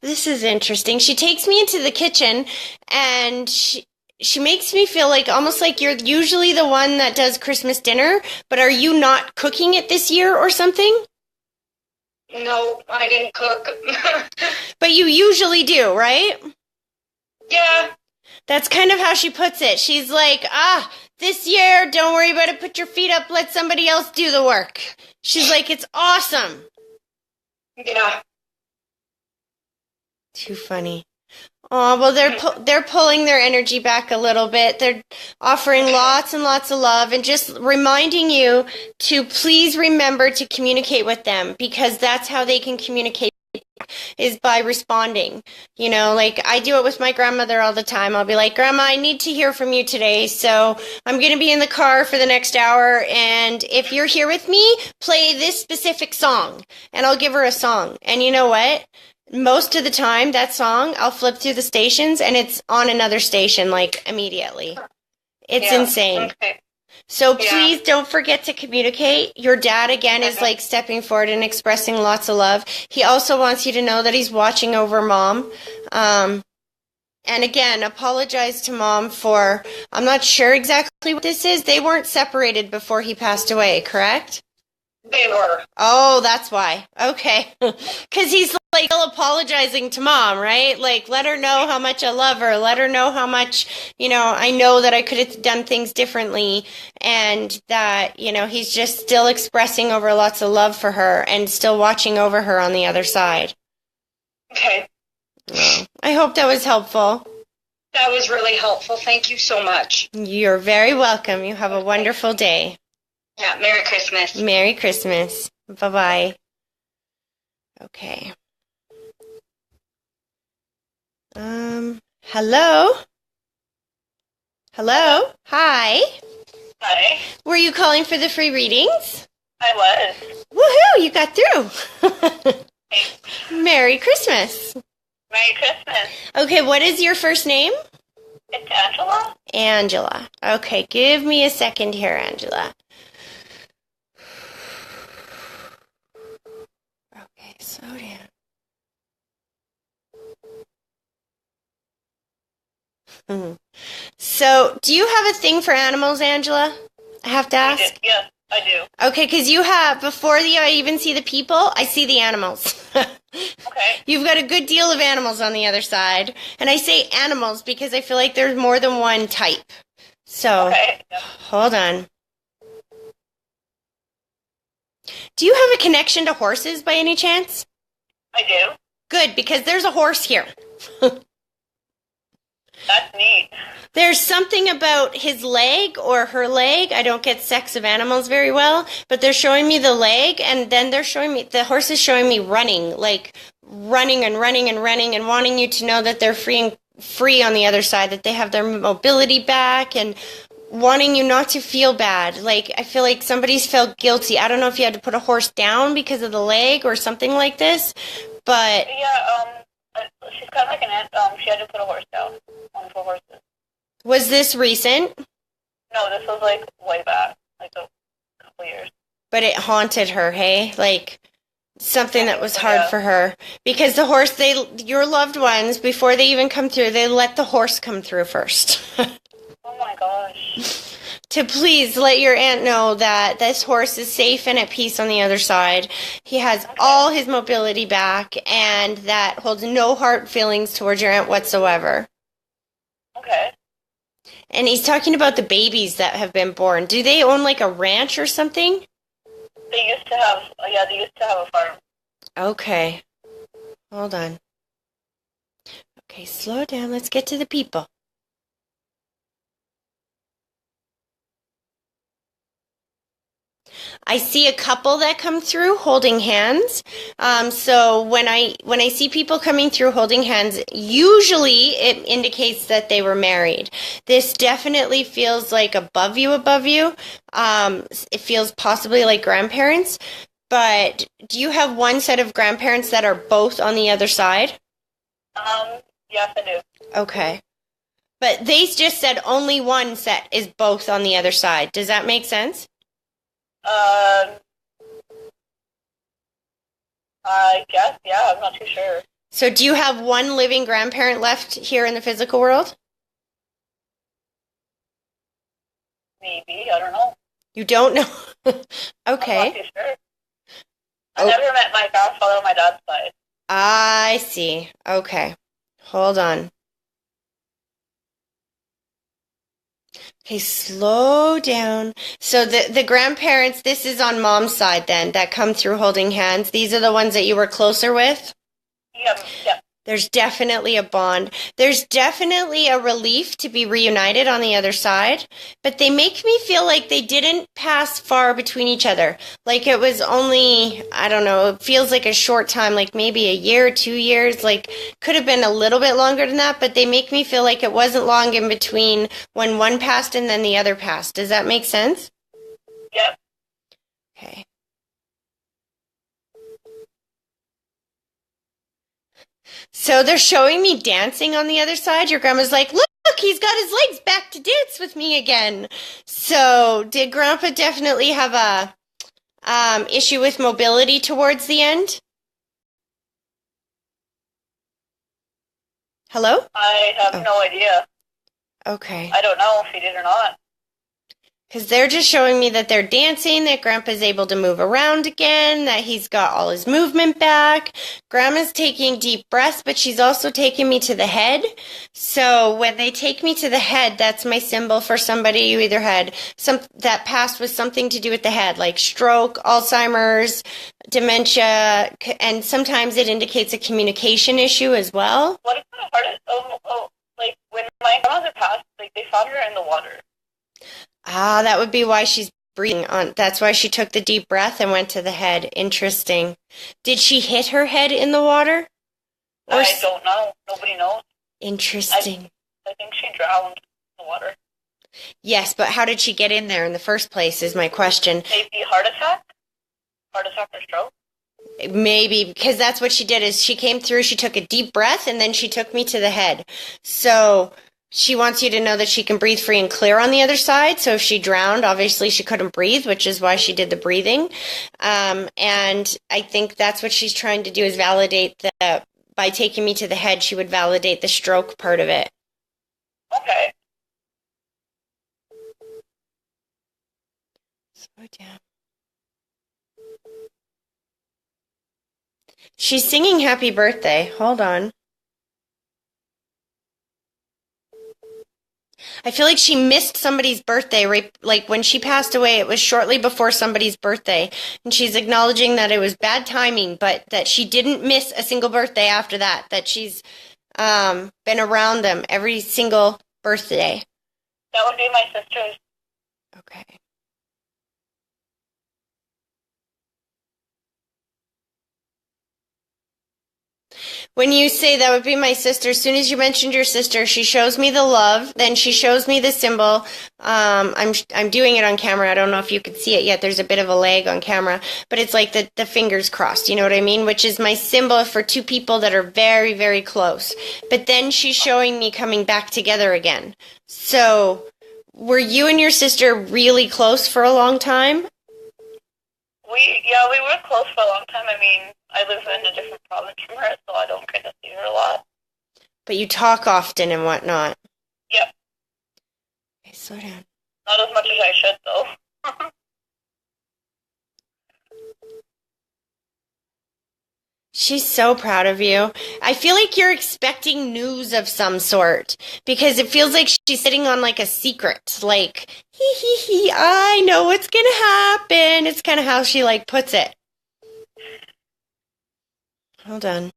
Speaker 1: This is interesting. She takes me into the kitchen and she makes me feel like almost like you're usually the one that does Christmas dinner, but are you not cooking it this year or something?
Speaker 2: No, I didn't cook.
Speaker 1: But you usually do, right?
Speaker 2: Yeah.
Speaker 1: That's kind of how she puts it. She's like, this year, don't worry about it. Put your feet up. Let somebody else do the work. She's like, it's awesome.
Speaker 2: Yeah.
Speaker 1: Too funny. Oh, well, they're pulling their energy back a little bit. They're offering lots and lots of love and just reminding you to please remember to communicate with them, because that's how they can communicate, is by responding. You know, like I do it with my grandmother all the time. I'll be like, Grandma, I need to hear from you today. So I'm going to be in the car for the next hour. And if you're here with me, play this specific song. And I'll give her a song. And you know what? Most of the time, that song, I'll flip through the stations and it's on another station, like, immediately. It's insane.
Speaker 2: Okay.
Speaker 1: So please don't forget to communicate. Your dad, again, is like stepping forward and expressing lots of love. He also wants you to know that he's watching over Mom. And again, apologize to Mom for, I'm not sure exactly what this is. They weren't separated before he passed away, correct?
Speaker 2: They were.
Speaker 1: Oh, that's why. Okay. Because he's like still apologizing to Mom, right? Like, let her know how much I love her. Let her know how much, I know that I could have done things differently. And that, he's just still expressing over lots of love for her and still watching over her on the other side.
Speaker 2: Okay.
Speaker 1: Well, I hope that was helpful.
Speaker 2: That was really helpful. Thank you so much.
Speaker 1: You're very welcome. You have a wonderful day.
Speaker 2: Yeah, Merry Christmas.
Speaker 1: Merry Christmas. Bye-bye. Okay. Hello? Hello? Hi.
Speaker 2: Hi.
Speaker 1: Were you calling for the free readings?
Speaker 2: I was.
Speaker 1: Woohoo! You got through.
Speaker 2: Hey,
Speaker 1: Merry Christmas.
Speaker 2: Merry Christmas.
Speaker 1: Okay, what is your first name?
Speaker 2: It's Angela.
Speaker 1: Angela. Okay, give me a second here, Angela. Okay, slow down. So, do you have a thing for animals, Angela? I have to ask.
Speaker 2: Yes, I do.
Speaker 1: Okay, because you have, before I even see the people, I see the animals.
Speaker 2: Okay.
Speaker 1: You've got a good deal of animals on the other side. And I say animals because I feel like there's more than one type. So,
Speaker 2: Okay. Yep.
Speaker 1: hold on. Do you have a connection to horses by any chance?
Speaker 2: I do.
Speaker 1: Good, because there's a horse here.
Speaker 2: That's neat.
Speaker 1: There's something about his leg or her leg. I don't get sex of animals very well, but they're showing me the leg, and then they're showing me, the horse is showing me running, like running and running and running, and wanting you to know that they're free on the other side, that they have their mobility back, and wanting you not to feel bad. Like, I feel like somebody's felt guilty. I don't know if you had to put a horse down because of the leg or something like this, but
Speaker 2: Yeah, she's kind of like an aunt. She had to put a horse down. One for horses.
Speaker 1: was this recent?
Speaker 2: No, this was like way back, like a couple years.
Speaker 1: But it haunted her, hey? Like something that was hard
Speaker 2: Yeah.
Speaker 1: for her. Because the horse, your loved ones, before they even come through, they let the horse come through first.
Speaker 2: Oh my gosh.
Speaker 1: To please let your aunt know that this horse is safe and at peace on the other side. He has all his mobility back, and that holds no hard feelings towards your aunt whatsoever.
Speaker 2: Okay.
Speaker 1: And he's talking about the babies that have been born. Do they own like a ranch or something?
Speaker 2: They used to have, they used to have a farm.
Speaker 1: Okay. Hold on. Okay, slow down. Let's get to the people. I see a couple that come through holding hands. So when I see people coming through holding hands, usually it indicates that they were married. This definitely feels like above you. It feels possibly like grandparents. But do you have one set of grandparents that are both on the other side?
Speaker 2: Yes, I do.
Speaker 1: Okay. But they just said only one set is both on the other side. Does that make sense?
Speaker 2: I guess, yeah, I'm not too sure.
Speaker 1: So do you have one living grandparent left here in the physical world?
Speaker 2: Maybe, I don't know.
Speaker 1: You don't know?
Speaker 2: I'm not
Speaker 1: Okay.
Speaker 2: too sure. I never met my grandfather on my dad's side.
Speaker 1: I see. Okay. Hold on. Okay, slow down. So the grandparents, this is on mom's side then, that come through holding hands. These are the ones that you were closer with?
Speaker 2: Yep.
Speaker 1: There's definitely a bond. There's definitely a relief to be reunited on the other side, but they make me feel like they didn't pass far between each other. Like it was only, I don't know, it feels like a short time, like maybe a year, 2 years, like could have been a little bit longer than that, but they make me feel like it wasn't long in between when one passed and then the other passed. Does that make sense?
Speaker 2: Yep.
Speaker 1: Okay. So they're showing me dancing on the other side. Your grandma's like, look, he's got his legs back to dance with me again. So did grandpa definitely have a issue with mobility towards the end? Hello?
Speaker 2: I have no idea.
Speaker 1: Okay.
Speaker 2: I don't know if he did or not.
Speaker 1: Because they're just showing me that they're dancing, that Grandpa's able to move around again, that he's got all his movement back. Grandma's taking deep breaths, but she's also taking me to the head. So when they take me to the head, that's my symbol for somebody who either had that passed with something to do with the head, like stroke, Alzheimer's, dementia, and sometimes it indicates a communication issue as well.
Speaker 2: What is the hardest? Like when my grandmother passed, like they found her in the water.
Speaker 1: Ah, that would be why she's breathing on. That's why she took the deep breath and went to the head. Interesting. Did she hit her head in the water? Or
Speaker 2: I don't know. Nobody knows.
Speaker 1: Interesting.
Speaker 2: I think she drowned in the water.
Speaker 1: Yes, but how did she get in there in the first place is my question.
Speaker 2: Maybe heart attack or stroke.
Speaker 1: Maybe because that's what she did is she came through, she took a deep breath, and then she took me to the head. So she wants you to know that she can breathe free and clear on the other side. So if she drowned, obviously she couldn't breathe, which is why she did the breathing. And I think that's what she's trying to do is validate that by taking me to the head, she would validate the stroke part of it.
Speaker 2: Okay.
Speaker 1: Slow down. She's singing happy birthday. Hold on. I feel like she missed somebody's birthday, right? Like when she passed away, it was shortly before somebody's birthday. And she's acknowledging that it was bad timing, but that she didn't miss a single birthday after that she's been around them every single birthday.
Speaker 2: That would be my sister's.
Speaker 1: Okay. When you say that would be my sister, as soon as you mentioned your sister, she shows me the love, then she shows me the symbol. I'm doing it on camera. I don't know if you can see it yet. There's a bit of a lag on camera, but it's like the fingers crossed, you know what I mean? Which is my symbol for two people that are very, very close. But then she's showing me coming back together again. So were you and your sister really close for a long time?
Speaker 2: We were close for a long time. I mean, I live in a different province from her, so I don't get to see her a lot.
Speaker 1: But you talk often and whatnot.
Speaker 2: Yep.
Speaker 1: Okay, slow down.
Speaker 2: Not as much as I should, though.
Speaker 1: She's so proud of you. I feel like you're expecting news of some sort because it feels like she's sitting on like a secret. Like, hee, I know what's gonna happen. It's kind of how she like puts it. Hold on.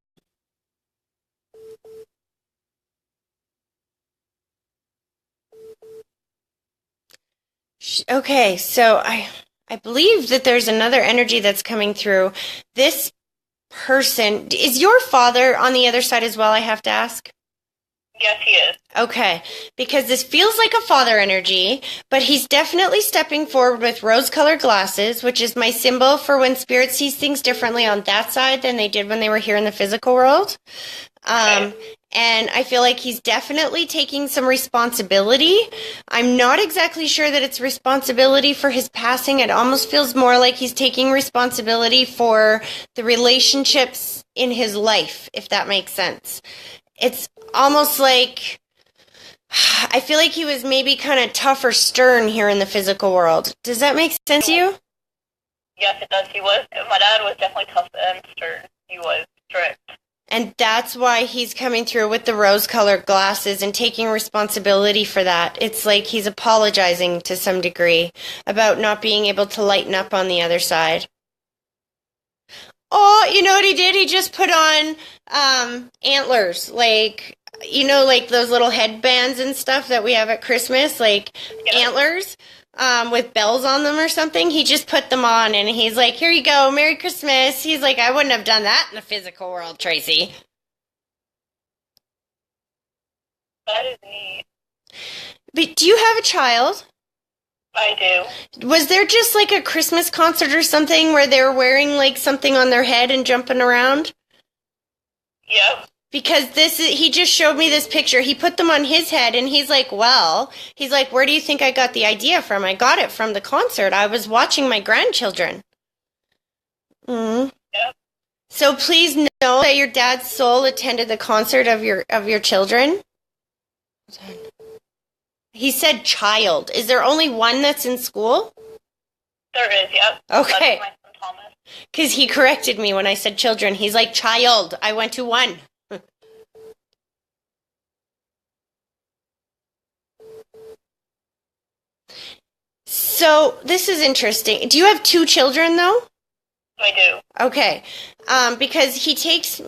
Speaker 1: Okay, so I believe that there's another energy that's coming through. This person, is your father on the other side as well, I have to ask?
Speaker 2: Yes, he is.
Speaker 1: Okay, because this feels like a father energy, but he's definitely stepping forward with rose-colored glasses, which is my symbol for when spirit sees things differently on that side than they did when they were here in the physical world.
Speaker 2: Okay.
Speaker 1: And I feel like he's definitely taking some responsibility. I'm not exactly sure that it's responsibility for his passing. It almost feels more like he's taking responsibility for the relationships in his life, if that makes sense. It's almost like I feel like he was maybe kind of tough or stern here in the physical world. Does that make sense to you?
Speaker 2: Yes, it does. He was. My dad was definitely tough and stern. He was strict.
Speaker 1: And that's why he's coming through with the rose-colored glasses and taking responsibility for that. It's like he's apologizing to some degree about not being able to lighten up on the other side. Oh, you know what he did? He just put on antlers, like, you know, like those little headbands and stuff that we have at Christmas, like antlers with bells on them or something. He just put them on and he's like, here you go, Merry Christmas. He's like, I wouldn't have done that in the physical world, Tracy.
Speaker 2: That is neat.
Speaker 1: But do you have a child?
Speaker 2: I do.
Speaker 1: Was there just like a Christmas concert or something where they were wearing like something on their head and jumping around?
Speaker 2: Yep.
Speaker 1: Because he just showed me this picture. He put them on his head and he's like, where do you think I got the idea from? I got it from the concert. I was watching my grandchildren. Mm-hmm.
Speaker 2: Yep.
Speaker 1: So please know that your dad's soul attended the concert of your children. He said child. Is there only one that's in school?
Speaker 2: There is, yep.
Speaker 1: Okay.
Speaker 2: That's my son Thomas.
Speaker 1: Because he corrected me when I said children. He's like, child. I went to one. So this is interesting. Do you have two children, though?
Speaker 2: I do.
Speaker 1: Okay. Because he takes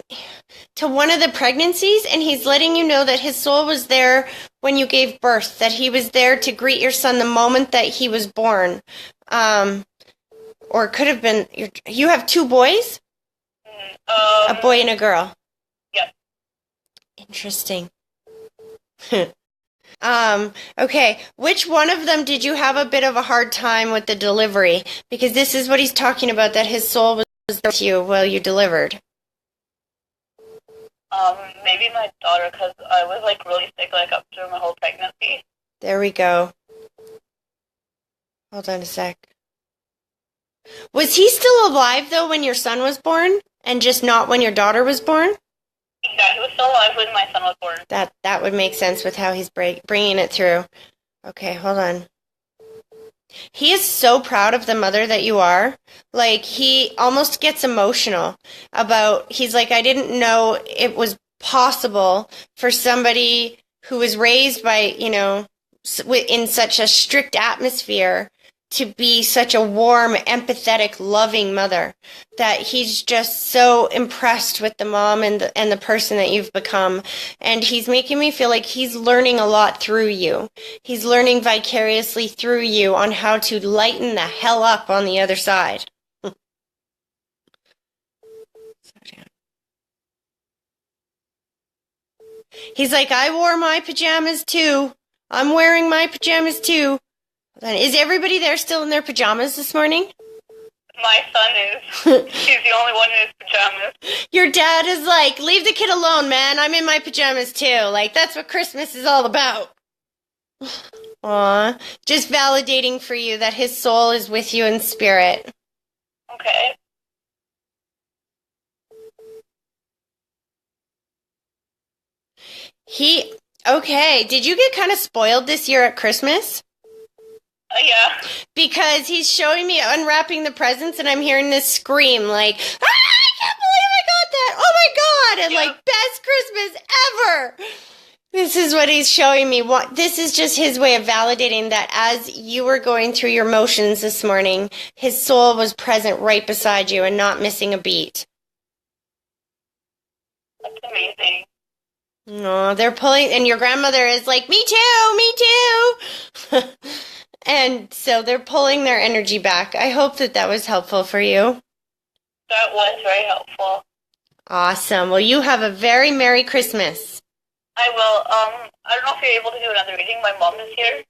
Speaker 1: to one of the pregnancies and he's letting you know that his soul was there when you gave birth, that he was there to greet your son the moment that he was born. Or could have been, you have two boys? A boy and a girl.
Speaker 2: Yep.
Speaker 1: Interesting. Okay, which one of them did you have a bit of a hard time with the delivery? Because this is what he's talking about, that his soul was was with you while you delivered?
Speaker 2: Maybe my daughter, because I was like really sick like up through my whole pregnancy.
Speaker 1: There we go. Hold on a sec. Was he still alive, though, when your son was born? And just not when your daughter was born?
Speaker 2: Yeah, he was still alive when my son was born.
Speaker 1: That would make sense with how he's bringing it through. Okay, hold on. He is so proud of the mother that you are. Like, he almost gets emotional about, he's like, I didn't know it was possible for somebody who was raised by, in such a strict atmosphere to be such a warm, empathetic, loving mother, that he's just so impressed with the mom and the person that you've become. And he's making me feel like he's learning a lot through you. He's learning vicariously through you on how to lighten the hell up on the other side. He's like, I wore my pajamas too. I'm wearing my pajamas too. Is everybody there still in their pajamas this morning?
Speaker 2: My son is. He's the only one in his pajamas.
Speaker 1: Your dad is like, leave the kid alone, man. I'm in my pajamas too. Like, that's what Christmas is all about. Aw, just validating for you that his soul is with you in spirit.
Speaker 2: Okay.
Speaker 1: Okay, did you get kind of spoiled this year at Christmas?
Speaker 2: Yeah.
Speaker 1: Because he's showing me unwrapping the presents and I'm hearing this scream like, I can't believe I got that! Oh my God! And like, best Christmas ever! This is what he's showing me. This is just his way of validating that as you were going through your motions this morning, his soul was present right beside you and not missing a beat.
Speaker 2: That's amazing.
Speaker 1: No, they're pulling, and your grandmother is like, me too, me too! And so they're pulling their energy back. I hope that was helpful for you.
Speaker 2: That was very helpful.
Speaker 1: Awesome. Well, you have a very Merry Christmas.
Speaker 2: I will. I don't know if you're able to do another reading. My mom is here,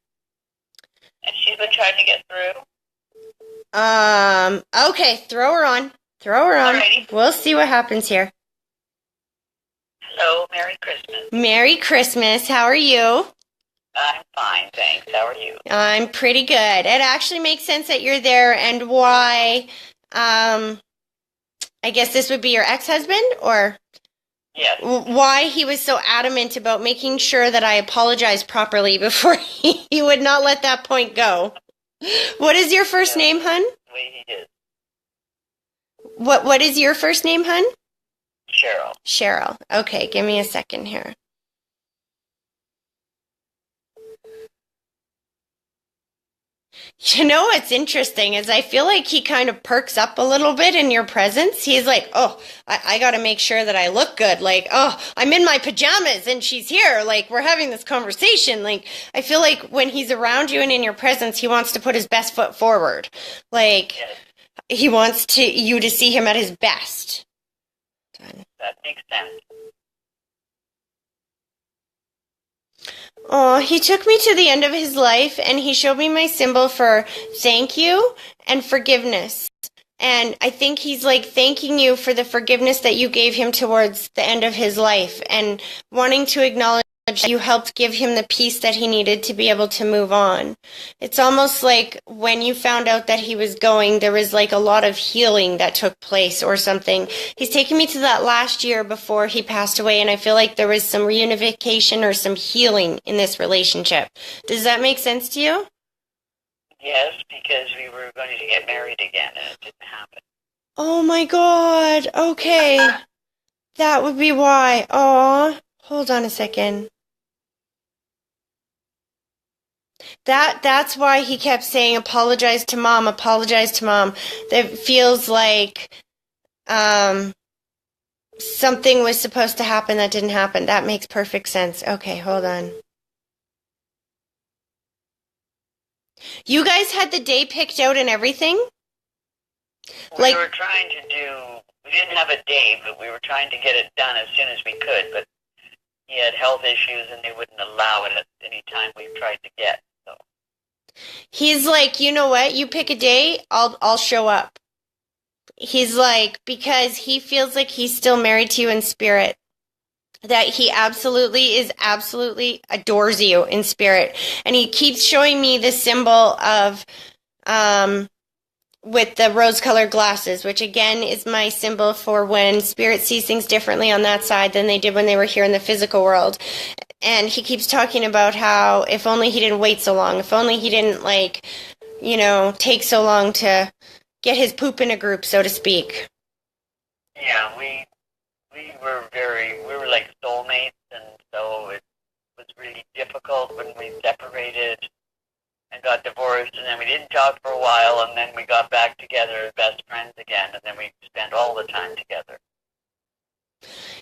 Speaker 2: and she's been trying to get through.
Speaker 1: Okay, throw her on. Throw her on.
Speaker 2: Alrighty.
Speaker 1: We'll see what happens here.
Speaker 2: Hello, Merry Christmas.
Speaker 1: Merry Christmas. How are you?
Speaker 2: I'm fine, thanks. How are you?
Speaker 1: I'm pretty good. It actually makes sense that you're there and why, I guess this would be your ex-husband, or
Speaker 2: Yes.
Speaker 1: why he was so adamant about making sure that I apologized properly before he would not let that point go. What is your first name, hun?
Speaker 2: The way he did.
Speaker 1: What is your first name, hun?
Speaker 2: Cheryl.
Speaker 1: Cheryl. Okay, give me a second here. You know what's interesting is I feel like he kind of perks up a little bit in your presence. He's like, oh, I got to make sure that I look good. Like, oh, I'm in my pajamas and she's here. Like, we're having this conversation. Like, I feel like when he's around you and in your presence, he wants to put his best foot forward. Like,
Speaker 2: Yes.
Speaker 1: he wants you to see him at his best.
Speaker 2: That makes sense.
Speaker 1: Oh, he took me to the end of his life and he showed me my symbol for thank you and forgiveness. And I think he's like thanking you for the forgiveness that you gave him towards the end of his life and wanting to acknowledge that you helped give him the peace that he needed to be able to move on. It's almost like when you found out that he was going, there was like a lot of healing that took place or something. He's taken me to that last year before he passed away, and I feel like there was some reunification or some healing in this relationship. Does that make sense to you?
Speaker 2: Yes, because we were going to get married again, and it didn't happen.
Speaker 1: Oh my God. Okay. That would be why. Aw. Hold on a second. That's why he kept saying apologize to mom, apologize to mom. That feels like something was supposed to happen that didn't happen. That makes perfect sense. Okay, hold on. You guys had the day picked out and everything?
Speaker 2: We were trying to we didn't have a day, but we were trying to get it done as soon as we could, but he had health issues and they wouldn't allow it at any time we tried to get. So
Speaker 1: He's like, you know what? You pick a day, I'll show up. he's like, because he feels like he's still married to you in spirit, that he absolutely adores you in spirit. And he keeps showing me the symbol of, with the rose-colored glasses, which again is my symbol for when spirit sees things differently on that side than they did when they were here in the physical world. And he keeps talking about how if only he didn't wait so long, if only he didn't, like, you know, take so long to get his poop in a group, so to speak.
Speaker 3: Yeah, we were like soulmates, and so it was really difficult when we separated and got divorced, and then we didn't talk for a while, and then we got back together as best friends again, and then we spent all the time together.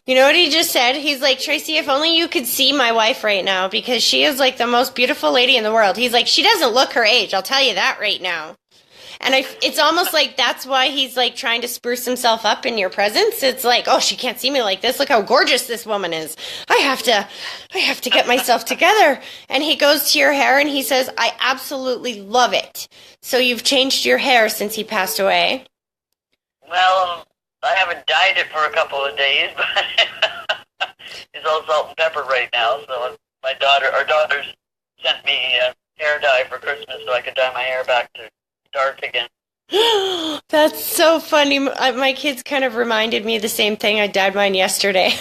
Speaker 1: You know what he just said? He's like, Tracy, if only you could see my wife right now, because she is like the most beautiful lady in the world. He's like, she doesn't look her age, I'll tell you that right now. And it's almost like that's why he's like trying to spruce himself up in your presence. It's like, oh, she can't see me like this. Look how gorgeous this woman is. I have to get myself together. And he goes to your hair and he says, I absolutely love it. So you've changed your hair since he passed away.
Speaker 3: Well, I haven't dyed it for a couple of days, but it's all salt and pepper right now. So our daughters sent me hair dye for Christmas so I could dye my hair back to dark again.
Speaker 1: That's so funny. My kids kind of reminded me of the same thing. I dyed mine yesterday.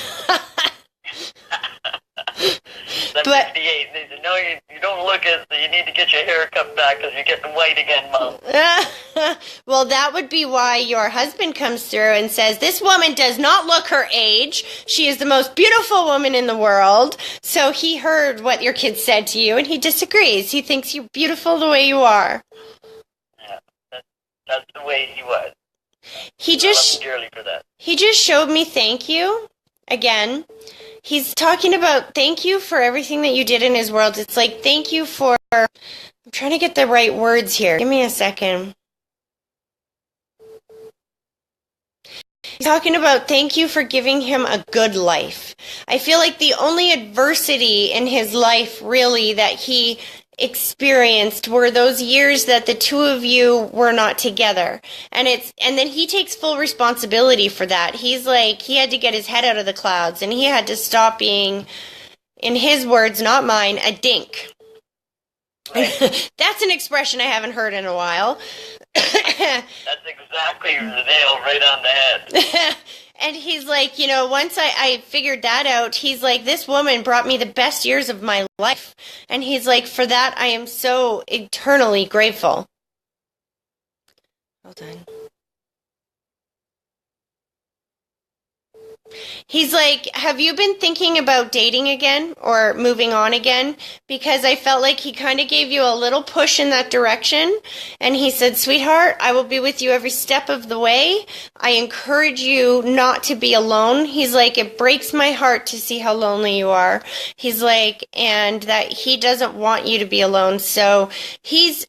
Speaker 3: I'm 58. They said, no, you don't look it, so you need to get your hair cut back because you're getting white again, Mom.
Speaker 1: Well, that would be why your husband comes through and says, this woman does not look her age. She is the most beautiful woman in the world. So he heard what your kids said to you, and he disagrees. He thinks you're beautiful the way you are.
Speaker 3: That's the way he was.
Speaker 1: He
Speaker 3: I
Speaker 1: just
Speaker 3: love him dearly for that.
Speaker 1: He just showed me thank you again. He's talking about thank you for everything that you did in his world. It's like thank you for, I'm trying to get the right words here. Give me a second. He's talking about thank you for giving him a good life. I feel like the only adversity in his life really that he experienced were those years that the two of you were not together. And then he takes full responsibility for that. He's like, he had to get his head out of the clouds and he had to stop being, in his words, not mine, a dink. Right. That's an expression I haven't heard in a while.
Speaker 3: That's exactly the nail right on the head.
Speaker 1: And he's like, you know, once I figured that out, he's like, this woman brought me the best years of my life. And he's like, for that, I am so eternally grateful. Hold on. He's like, have you been thinking about dating again or moving on again? Because I felt like he kind of gave you a little push in that direction. And he said, sweetheart, I will be with you every step of the way. I encourage you not to be alone. He's like, it breaks my heart to see how lonely you are. He's like, and that he doesn't want you to be alone. So he's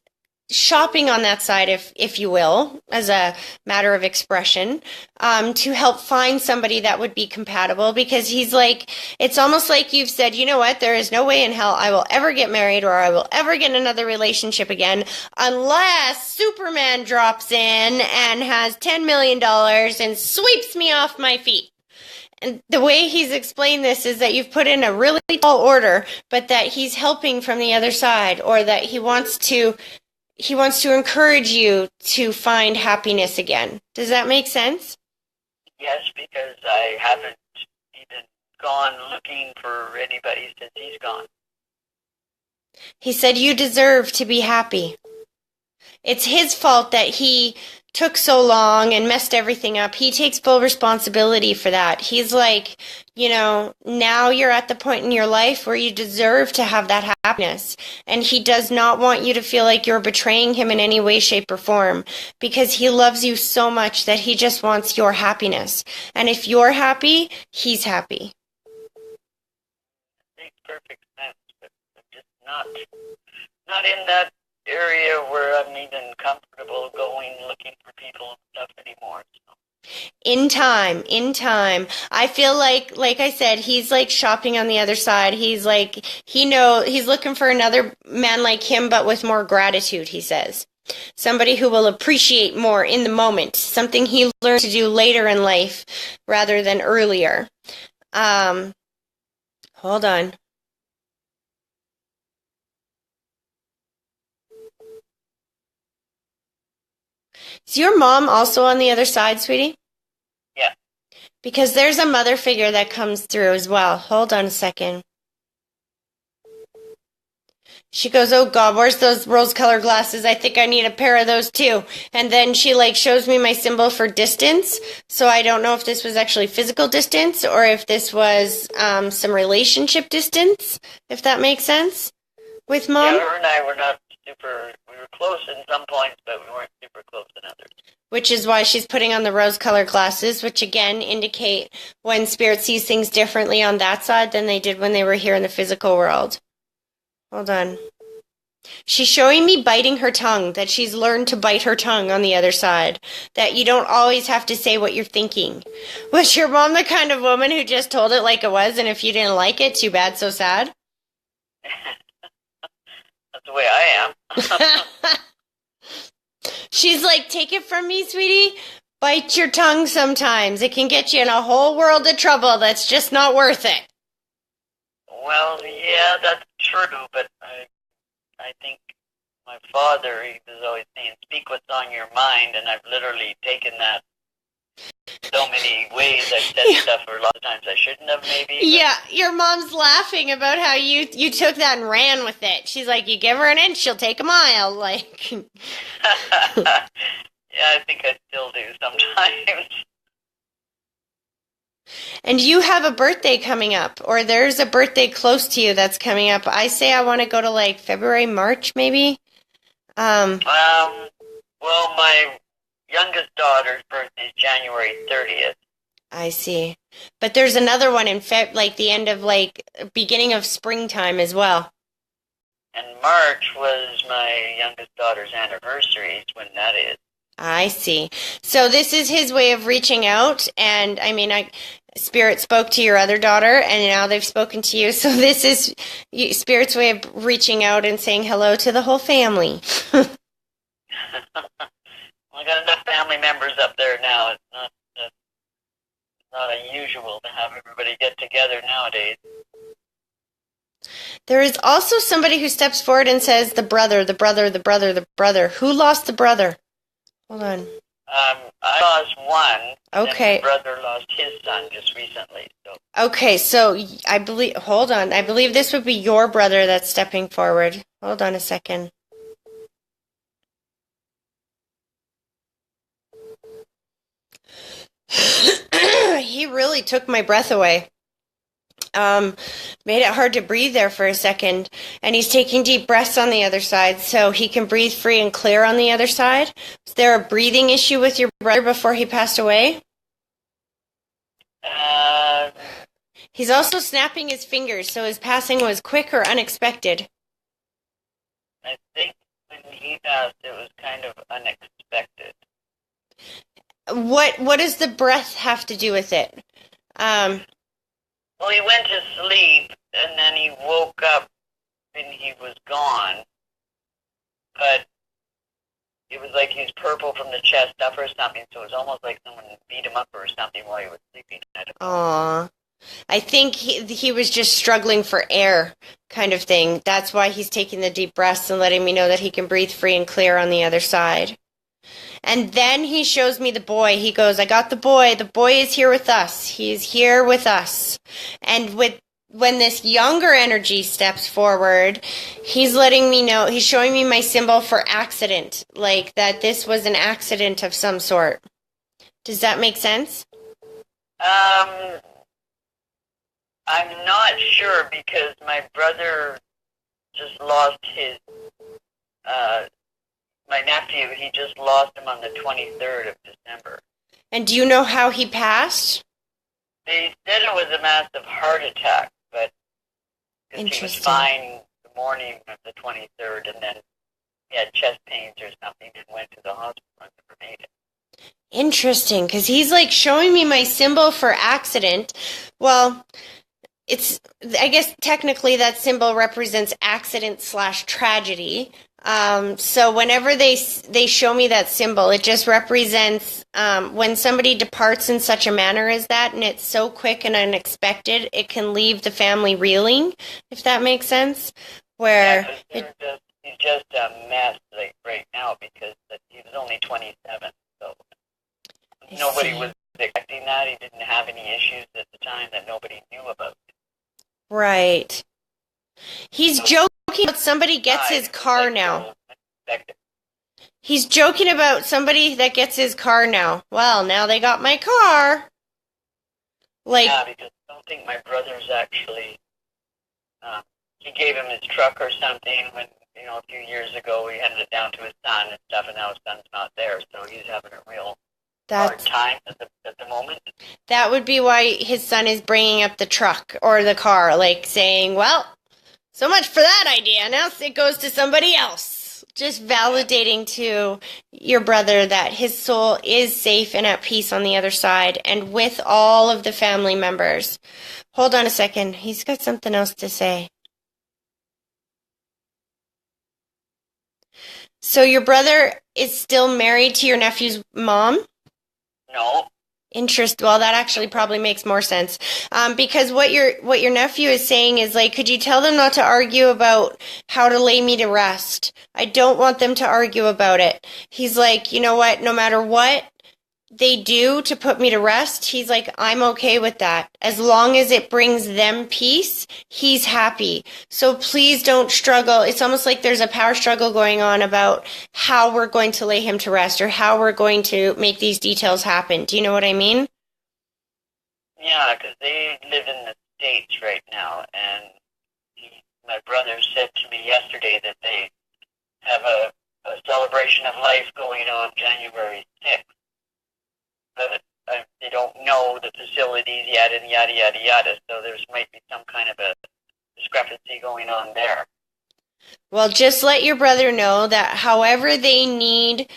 Speaker 1: shopping on that side, if you will, as a matter of expression, to help find somebody that would be compatible, because he's like, it's almost like you've said, you know what, there is no way in hell I will ever get married or I will ever get another relationship again unless Superman drops in and has $10 million and sweeps me off my feet. And the way he's explained this is that you've put in a really tall order, but that he's helping from the other side, or that he wants to encourage you to find happiness again. Does that make sense?
Speaker 3: Yes, because I haven't even gone looking for anybody since he's gone.
Speaker 1: He said you deserve to be happy. It's his fault that he took so long and messed everything up. He takes full responsibility for that. He's like, you know, now you're at the point in your life where you deserve to have that happiness. And he does not want you to feel like you're betraying him in any way, shape, or form, because he loves you so much that he just wants your happiness. And if you're happy, he's happy.
Speaker 3: It makes perfect sense, but I'm just not in that area where I'm even comfortable going looking for people and stuff anymore. So.
Speaker 1: In time. I feel like I said, he's like shopping on the other side. He's like, he's looking for another man like him, but with more gratitude, he says. Somebody who will appreciate more in the moment, something he learned to do later in life rather than earlier. Hold on. Is your mom also on the other side, sweetie?
Speaker 3: Yeah.
Speaker 1: Because there's a mother figure that comes through as well. Hold on a second. She goes, oh God, where's those rose-colored glasses? I think I need a pair of those too. And then she like shows me my symbol for distance. So I don't know if this was actually physical distance or if this was some relationship distance, if that makes sense, with Mom.
Speaker 3: Yeah, her and I were not super, we were close in some points, but we weren't super close in others.
Speaker 1: Which is why she's putting on the rose-colored glasses, which again indicate when Spirit sees things differently on that side than they did when they were here in the physical world. Hold on. She's showing me biting her tongue, that she's learned to bite her tongue on the other side, that you don't always have to say what you're thinking. Was your mom the kind of woman who just told it like it was, and if you didn't like it, too bad, so sad?
Speaker 3: That's the way I am.
Speaker 1: She's like, take it from me, sweetie. Bite your tongue sometimes. It can get you in a whole world of trouble that's just not worth it.
Speaker 3: Well, yeah, that's true, but I think my father, he was always saying, speak what's on your mind, and I've literally taken that so many ways. I've said stuff for a lot of times I shouldn't have, maybe.
Speaker 1: Yeah, your mom's laughing about how you took that and ran with it. She's like, you give her an inch, she'll take a mile. Like,
Speaker 3: Yeah, I think I still do sometimes.
Speaker 1: And you have a birthday coming up, or there's a birthday close to you that's coming up. I say I want to go to like February, March, maybe.
Speaker 3: Well, my youngest daughter's birthday is January 30th.
Speaker 1: I see. But there's another one in like the end of like beginning of springtime as well.
Speaker 3: And March was my youngest daughter's anniversary, is when that is.
Speaker 1: I see. So this is his way of reaching out, and I mean, Spirit spoke to your other daughter, and now they've spoken to you. So this is Spirit's way of reaching out and saying hello to the whole family.
Speaker 3: I got enough family members up there now. It's not unusual to have everybody get together nowadays.
Speaker 1: There is also somebody who steps forward and says, the brother, the brother, the brother, the brother. Who lost the brother? Hold on.
Speaker 3: I lost one.
Speaker 1: Okay.
Speaker 3: And my brother lost his son just recently. So.
Speaker 1: Okay, so I believe, hold on. I believe this would be your brother that's stepping forward. Hold on a second. He really took my breath away. Made it hard to breathe there for a second, and he's taking deep breaths on the other side so he can breathe free and clear on the other side. Was there a breathing issue with your brother before he passed away? He's also snapping his fingers, so his passing was quick or unexpected.
Speaker 3: I think when he passed, it was kind of unexpected.
Speaker 1: What does the breath have to do with it?
Speaker 3: Well, he went to sleep, and then he woke up, and he was gone. But it was like he was purple from the chest up or something, so it was almost like someone beat him up or something while he was sleeping.
Speaker 1: Aww. I think he was just struggling for air, kind of thing. That's why he's taking the deep breaths and letting me know that he can breathe free and clear on the other side. And then he shows me the boy. He goes, I got the boy. The boy is here with us. He's here with us. And when this younger energy steps forward, he's letting me know, he's showing me my symbol for accident, like that this was an accident of some sort. Does that make sense?
Speaker 3: I'm not sure because my brother just lost his, my nephew, he just lost him on the 23rd of December.
Speaker 1: And do you know how he passed?
Speaker 3: They said it was a massive heart attack, but he was fine the morning of the 23rd, and then he had chest pains or something and went to the hospital and never made it.
Speaker 1: Interesting, because he's like showing me my symbol for accident. Well, I guess technically that symbol represents accident/tragedy. So whenever they show me that symbol, it just represents when somebody departs in such a manner as that, and it's so quick and unexpected, it can leave the family reeling, if that makes sense. Where
Speaker 3: Yeah, 'cause he's just a mess like right now because he was only 27, so nobody was expecting that. He didn't have any issues at the time that nobody knew about.
Speaker 1: Right. He's joking about somebody gets his car now. He's joking about somebody that gets his car now. Well, now they got my car. Like,
Speaker 3: yeah, because I don't think my brother's actually. He gave him his truck or something when a few years ago he handed it down to his son and stuff, and now his son's not there, so he's having a real hard time at the moment.
Speaker 1: That would be why his son is bringing up the truck or the car, like saying, "Well, so much for that idea. Now it goes to somebody else." Just validating to your brother that his soul is safe and at peace on the other side and with all of the family members. Hold on a second. He's got something else to say. So your brother is still married to your nephew's mom?
Speaker 3: No.
Speaker 1: Well, that actually probably makes more sense. Because what your nephew is saying is like, could you tell them not to argue about how to lay me to rest? I don't want them to argue about it. He's like, you know what? No matter what they do to put me to rest, he's like, I'm okay with that. As long as it brings them peace, he's happy. So please don't struggle. It's almost like there's a power struggle going on about how we're going to lay him to rest or how we're going to make these details happen. Do you know what I mean?
Speaker 3: Yeah, because they live in the States right now, and my brother said to me yesterday that they have a celebration of life going on January 6th. But they don't know the facilities yet and yada, yada, yada. So there might be some kind of a discrepancy going on there.
Speaker 1: Well, just let your brother know that whatever they need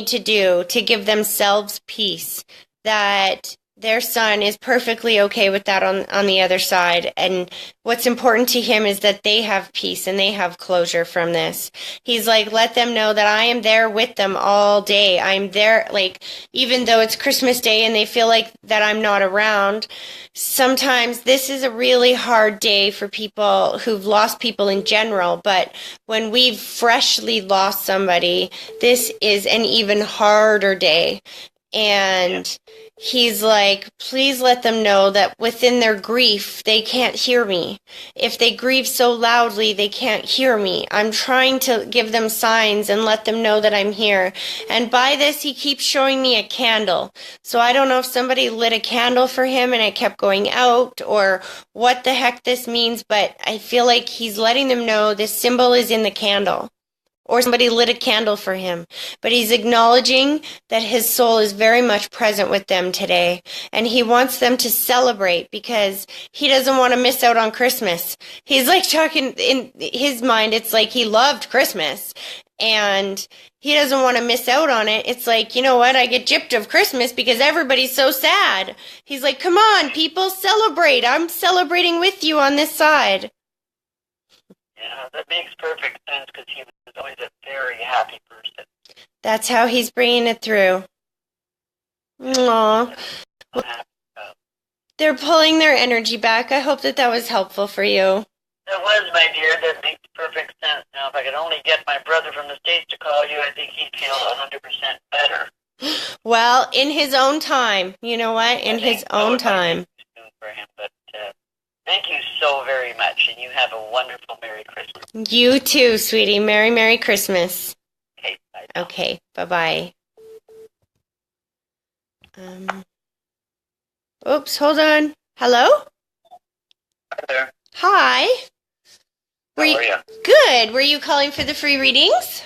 Speaker 1: to do to give themselves peace, that their son is perfectly okay with that on the other side. And what's important to him is that they have peace and they have closure from this. He's like, let them know that I am there with them all day. I'm there, like, even though it's Christmas Day and they feel like that I'm not around, sometimes this is a really hard day for people who've lost people in general. But when we've freshly lost somebody, this is an even harder day. And he's like, please let them know that within their grief, they can't hear me. If they grieve so loudly, they can't hear me. I'm trying to give them signs and let them know that I'm here. And by this, he keeps showing me a candle. So I don't know if somebody lit a candle for him and it kept going out or what the heck this means, but I feel like he's letting them know this symbol is in the candle. Or somebody lit a candle for him. But he's acknowledging that his soul is very much present with them today. And he wants them to celebrate because he doesn't want to miss out on Christmas. He's like talking in his mind, it's like he loved Christmas. And he doesn't want to miss out on it. It's like, you know what? I get gypped of Christmas because everybody's so sad. He's like, come on, people, celebrate. I'm celebrating with you on this side.
Speaker 3: Yeah, that makes perfect sense because he was always a very happy person.
Speaker 1: That's how he's bringing it through. Aww. They're pulling their energy back. I hope that was helpful for you.
Speaker 3: It was, my dear. That makes perfect sense. Now, if I could only get my brother from the States to call you, I think he'd feel 100% better.
Speaker 1: Well, in his own time. You know what? In his own time.
Speaker 3: For him, but thank you so very much, and you have a wonderful Merry Christmas.
Speaker 1: You too, sweetie. Merry Christmas.
Speaker 3: Okay, bye.
Speaker 1: Okay, bye-bye. Oops, hold on. Hello?
Speaker 3: Hi there.
Speaker 1: Hi.
Speaker 3: How are you?
Speaker 1: Good. Were you calling for the free readings?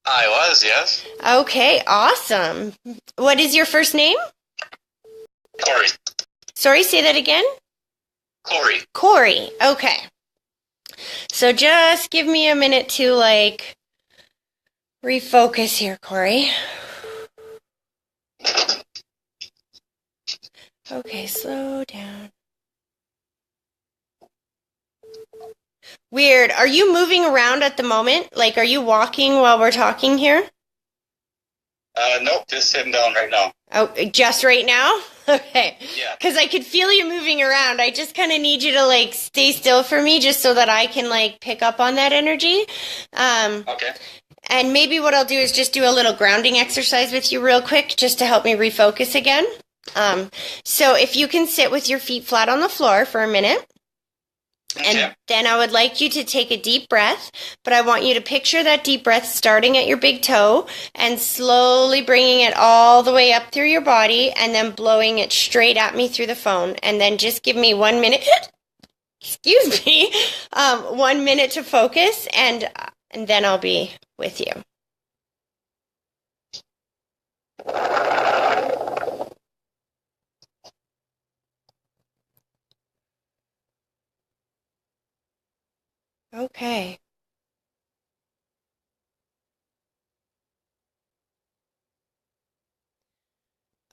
Speaker 4: I was, yes.
Speaker 1: Okay, awesome. What is your first name?
Speaker 4: Corey.
Speaker 1: Sorry, say that again?
Speaker 4: Corey.
Speaker 1: Okay. So just give me a minute to, refocus here, Corey. Okay, slow down. Weird. Are you moving around at the moment? Like, are you walking while we're talking here?
Speaker 4: Nope, just sitting down right now.
Speaker 1: Oh, just right now? Okay.
Speaker 4: Yeah.
Speaker 1: Because I could feel you moving around. I just kind of need you to, like, stay still for me just so that I can, like, pick up on that energy.
Speaker 4: Okay.
Speaker 1: And maybe what I'll do is just do a little grounding exercise with you real quick just to help me refocus again. So if you can sit with your feet flat on the floor for a minute.
Speaker 4: Okay.
Speaker 1: And then I would like you to take a deep breath, but I want you to picture that deep breath starting at your big toe and slowly bringing it all the way up through your body and then blowing it straight at me through the phone. And then just give me 1 minute, excuse me, 1 minute to focus and then I'll be with you. Okay.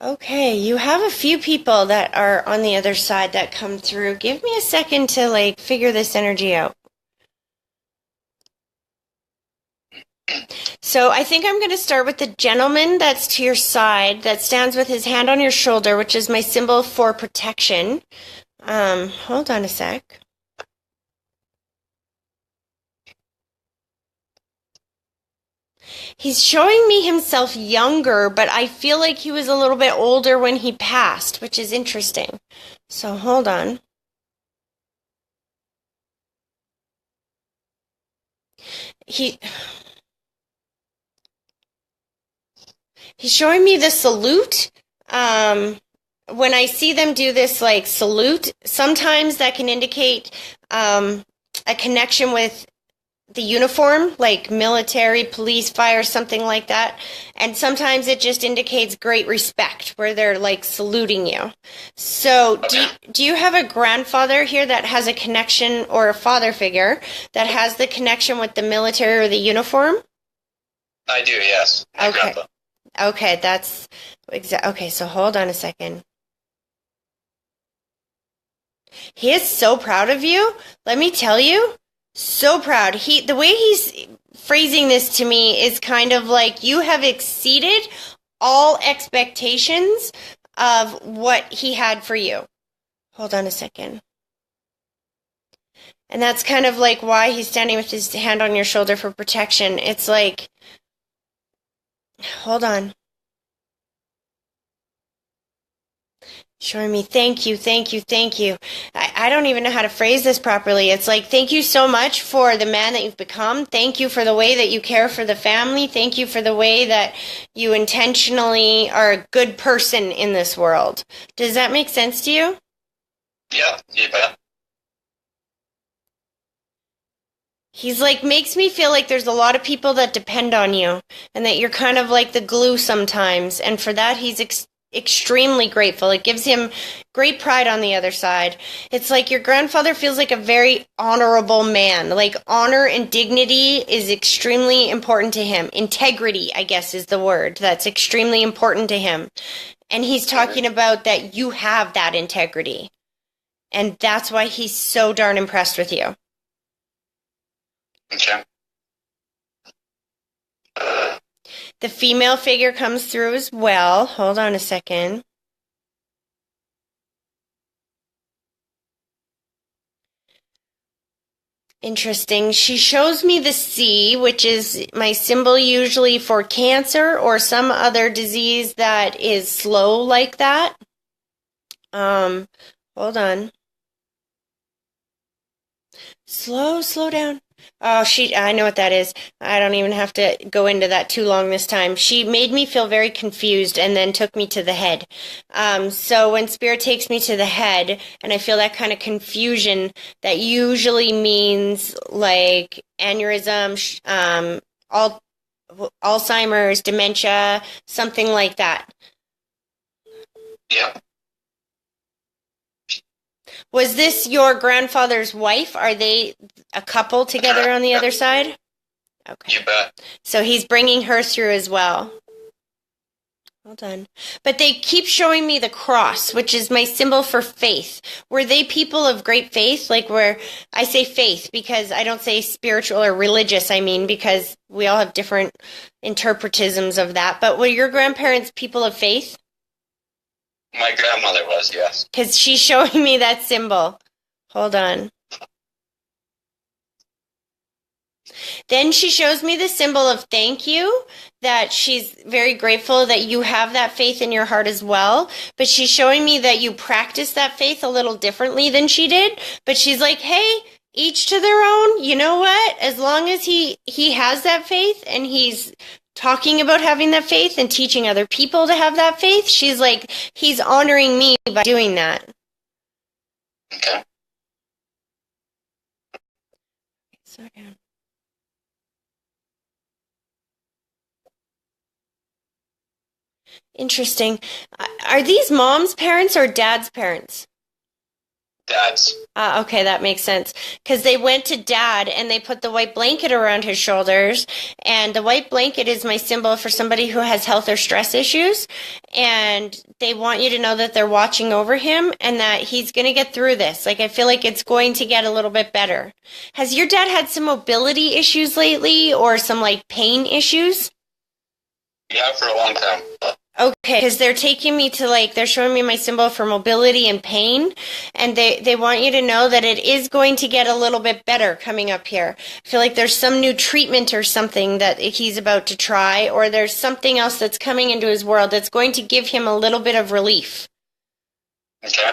Speaker 1: Okay, you have a few people that are on the other side that come through. Give me a second to like figure this energy out. So I think I'm going to start with the gentleman that's to your side that stands with his hand on your shoulder, which is my symbol for protection. Hold on a sec. He's showing me himself younger, but I feel like he was a little bit older when he passed, which is interesting. So hold on. He's showing me the salute. When I see them do this like salute, sometimes that can indicate a connection with the uniform, like military, police, fire, something like that. And sometimes it just indicates great respect, where they're like saluting you. So do you have a grandfather here that has a connection, or a father figure that has the connection with the military or the uniform?
Speaker 4: I do, yes. My
Speaker 1: Okay.
Speaker 4: grandpa.
Speaker 1: Okay, that's okay, so hold on a second. He is so proud of you. Let me tell you. So proud. The way he's phrasing this to me is kind of like you have exceeded all expectations of what he had for you. Hold on a second. And that's kind of like why he's standing with his hand on your shoulder for protection. It's like, hold on. Showing me, thank you, thank you, thank you. I don't even know how to phrase this properly. It's like, thank you so much for the man that you've become. Thank you for the way that you care for the family. Thank you for the way that you intentionally are a good person in this world. Does that make sense to you?
Speaker 4: Yeah, you bet.
Speaker 1: He's like, makes me feel like there's a lot of people that depend on you and that you're kind of like the glue sometimes. And for that, he's extremely grateful. It gives him great pride on the other side. It's like your grandfather feels like a very honorable man. Like honor and dignity is extremely important to him. Integrity, I guess, is the word that's extremely important to him. And he's talking about that you have that integrity. And that's why he's so darn impressed with you.
Speaker 4: Okay.
Speaker 1: The female figure comes through as well. Hold on a second. Interesting. She shows me the C, which is my symbol usually for cancer or some other disease that is slow like that. Hold on. Slow down. Oh, I know what that is. I don't even have to go into that too long this time. She made me feel very confused and then took me to the head. So when spirit takes me to the head and I feel that kind of confusion, that usually means like aneurysm, Alzheimer's, dementia, something like that.
Speaker 4: Yeah.
Speaker 1: Was this your grandfather's wife? Are they a couple together on the other side? Okay.
Speaker 4: You bet.
Speaker 1: So he's bringing her through as well. Hold on. But they keep showing me the cross, which is my symbol for faith. Were they people of great faith? Like where I say faith because I don't say spiritual or religious, I mean, because we all have different interpretisms of that. But were your grandparents people of faith?
Speaker 4: My grandmother was, yes.
Speaker 1: Because she's showing me that symbol. Hold on. Then she shows me the symbol of thank you, that she's very grateful that you have that faith in your heart as well. But she's showing me that you practice that faith a little differently than she did. But she's like, hey, each to their own. You know what? As long as he has that faith and he's talking about having that faith and teaching other people to have that faith, she's like, he's honoring me by doing that.
Speaker 4: Okay.
Speaker 1: Sorry. Interesting. Are these mom's parents or dad's parents?
Speaker 4: Dad's.
Speaker 1: Okay, that makes sense. Because they went to dad and they put the white blanket around his shoulders. And the white blanket is my symbol for somebody who has health or stress issues. And they want you to know that they're watching over him and that he's going to get through this. Like, I feel like it's going to get a little bit better. Has your dad had some mobility issues lately or some like pain issues?
Speaker 4: Yeah, for a long time.
Speaker 1: Okay, because they're taking me to they're showing me my symbol for mobility and pain, and they want you to know that it is going to get a little bit better coming up here. I feel like there's some new treatment or something that he's about to try, or there's something else that's coming into his world that's going to give him a little bit of relief.
Speaker 4: Okay.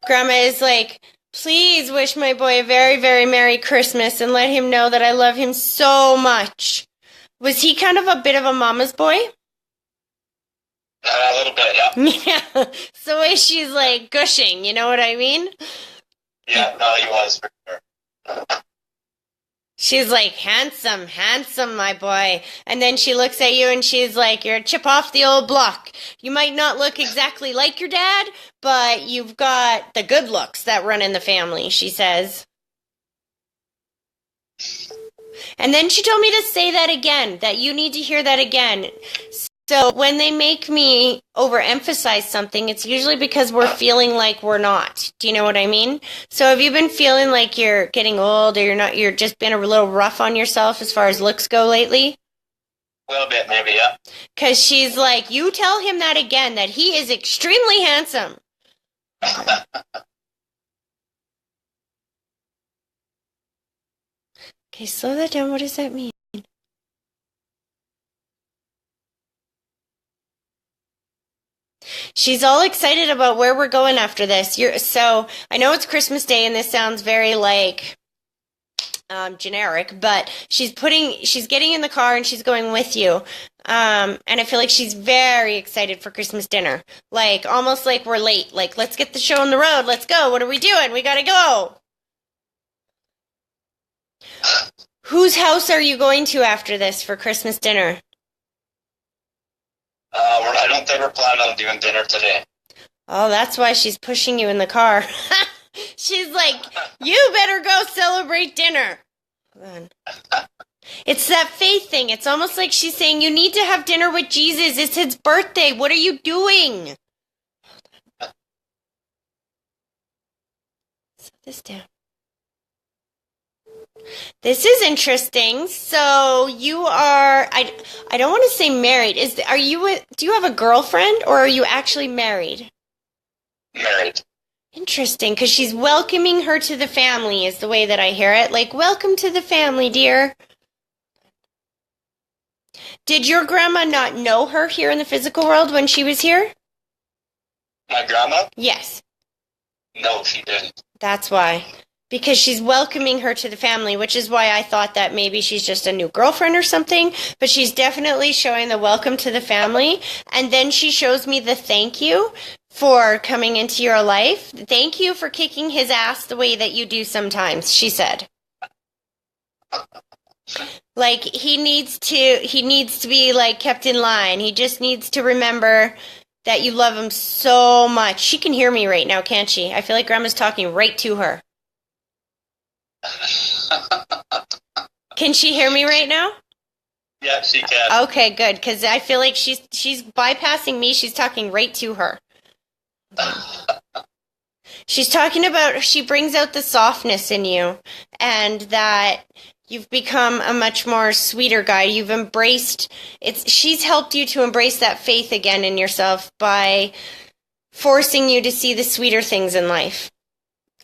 Speaker 1: Grandma is like, please wish my boy a very, very Merry Christmas and let him know that I love him so much. Was he kind of a bit of a mama's boy?
Speaker 4: A little bit, yeah.
Speaker 1: Yeah. It's the way she's like gushing, you know what I mean?
Speaker 4: Yeah, no, he was for sure.
Speaker 1: She's like, handsome, handsome, my boy. And then she looks at you and she's like, you're a chip off the old block. You might not look exactly like your dad, but you've got the good looks that run in the family, she says. And then she told me to say that again, that you need to hear that again. So when they make me overemphasize something, it's usually because we're feeling like we're not. Do you know what I mean? So have you been feeling like you're getting old or you're just been a little rough on yourself as far as looks go lately?
Speaker 4: A little bit, maybe, yeah.
Speaker 1: Because she's like, you tell him that again, that he is extremely handsome. Okay, slow that down. What does that mean? She's all excited about where we're going after this. So I know it's Christmas Day and this sounds very generic, but she's getting in the car and she's going with you. And I feel like she's very excited for Christmas dinner. Like almost like we're late. Like, let's get the show on the road. Let's go. What are we doing? We gotta go. Whose house are you going to after this for Christmas dinner?
Speaker 4: I don't think we're planning on doing dinner today.
Speaker 1: Oh, that's why she's pushing you in the car. She's like, you better go celebrate dinner. Hold on. It's that faith thing. It's almost like she's saying, you need to have dinner with Jesus. It's his birthday. What are you doing? Set this down. This is interesting. So you are, I don't want to say married. Do you have a girlfriend or are you actually married?
Speaker 4: Married.
Speaker 1: Interesting, because she's welcoming her to the family is the way that I hear it. Like, welcome to the family, dear. Did your grandma not know her here in the physical world when she was here?
Speaker 4: My grandma?
Speaker 1: Yes.
Speaker 4: No, she didn't.
Speaker 1: That's why. Because she's welcoming her to the family, which is why I thought that maybe she's just a new girlfriend or something. But she's definitely showing the welcome to the family. And then she shows me the thank you for coming into your life. Thank you for kicking his ass the way that you do sometimes, she said. Like, he needs to be, like, kept in line. He just needs to remember that you love him so much. She can hear me right now, can't she? I feel like Grandma's talking right to her. Can she hear me right now?
Speaker 4: Yeah, she can.
Speaker 1: Okay, good, because I feel like she's bypassing me. She's talking right to her. She's talking about, she brings out the softness in you, and that you've become a much more sweeter guy. You've embraced, she's helped you to embrace that faith again in yourself by forcing you to see the sweeter things in life.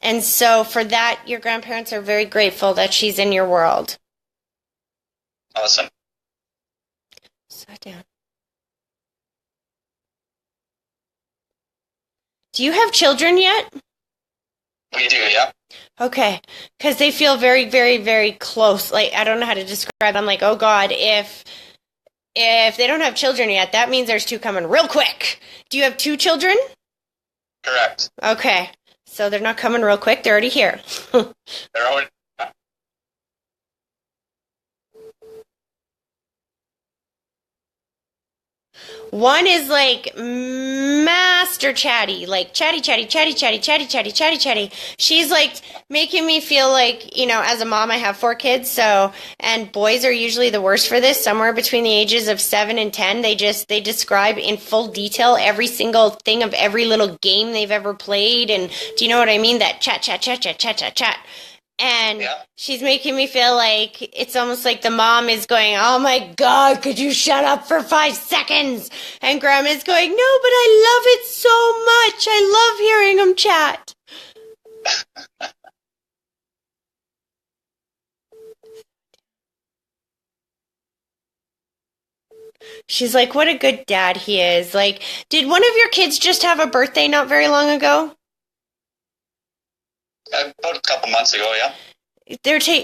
Speaker 1: And so for that, your grandparents are very grateful that she's in your world.
Speaker 4: Awesome.
Speaker 1: Sit down. Do you have children yet?
Speaker 4: We do, yeah.
Speaker 1: Okay, because they feel very, very, very close. Like, I don't know how to describe. I'm like, oh God, if they don't have children yet, that means there's two coming real quick. Do you have two children?
Speaker 4: Correct.
Speaker 1: Okay, so they're not coming real quick. They're already here.
Speaker 4: They're already.
Speaker 1: One is like master chatty, like chatty, chatty, chatty, chatty, chatty, chatty, chatty, chatty. She's like making me feel like, you know, as a mom, I have 4 kids. So, and boys are usually the worst for this, somewhere between the ages of 7 and 10. They describe in full detail every single thing of every little game they've ever played. And do you know what I mean? That chat, chat, chat, chat, chat, chat, chat. And
Speaker 4: yeah. She's
Speaker 1: making me feel like it's almost like the mom is going, oh my God, could you shut up for 5 seconds? And grandma's going, no, but I love it so much. I love hearing them chat. She's like, what a good dad he is. Like, did one of your kids just have a birthday not very long ago?
Speaker 4: About a couple months ago, yeah.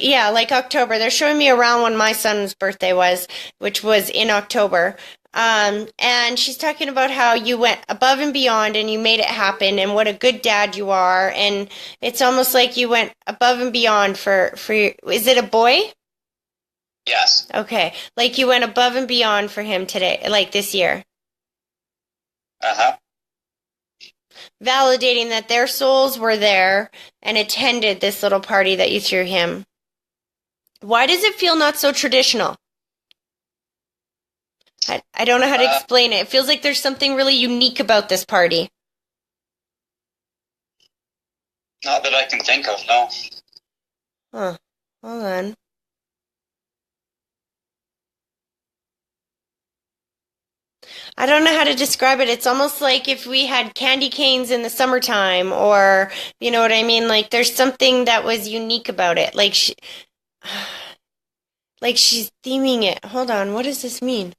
Speaker 1: Yeah, like October. They're showing me around when my son's birthday was, which was in October. And she's talking about how you went above and beyond and you made it happen and what a good dad you are. And it's almost like you went above and beyond for is it a boy?
Speaker 4: Yes.
Speaker 1: Okay. Like you went above and beyond for him today, like this year.
Speaker 4: Uh-huh.
Speaker 1: Validating that their souls were there and attended this little party that you threw him. Why does it feel not so traditional? I don't know how to explain it. It feels like there's something really unique about this party.
Speaker 4: Not that I can think of, no.
Speaker 1: Huh. Hold on. I don't know how to describe it. It's almost like if we had candy canes in the summertime, or, you know what I mean? Like, there's something that was unique about it. Like, she's theming it. Hold on. What does this mean?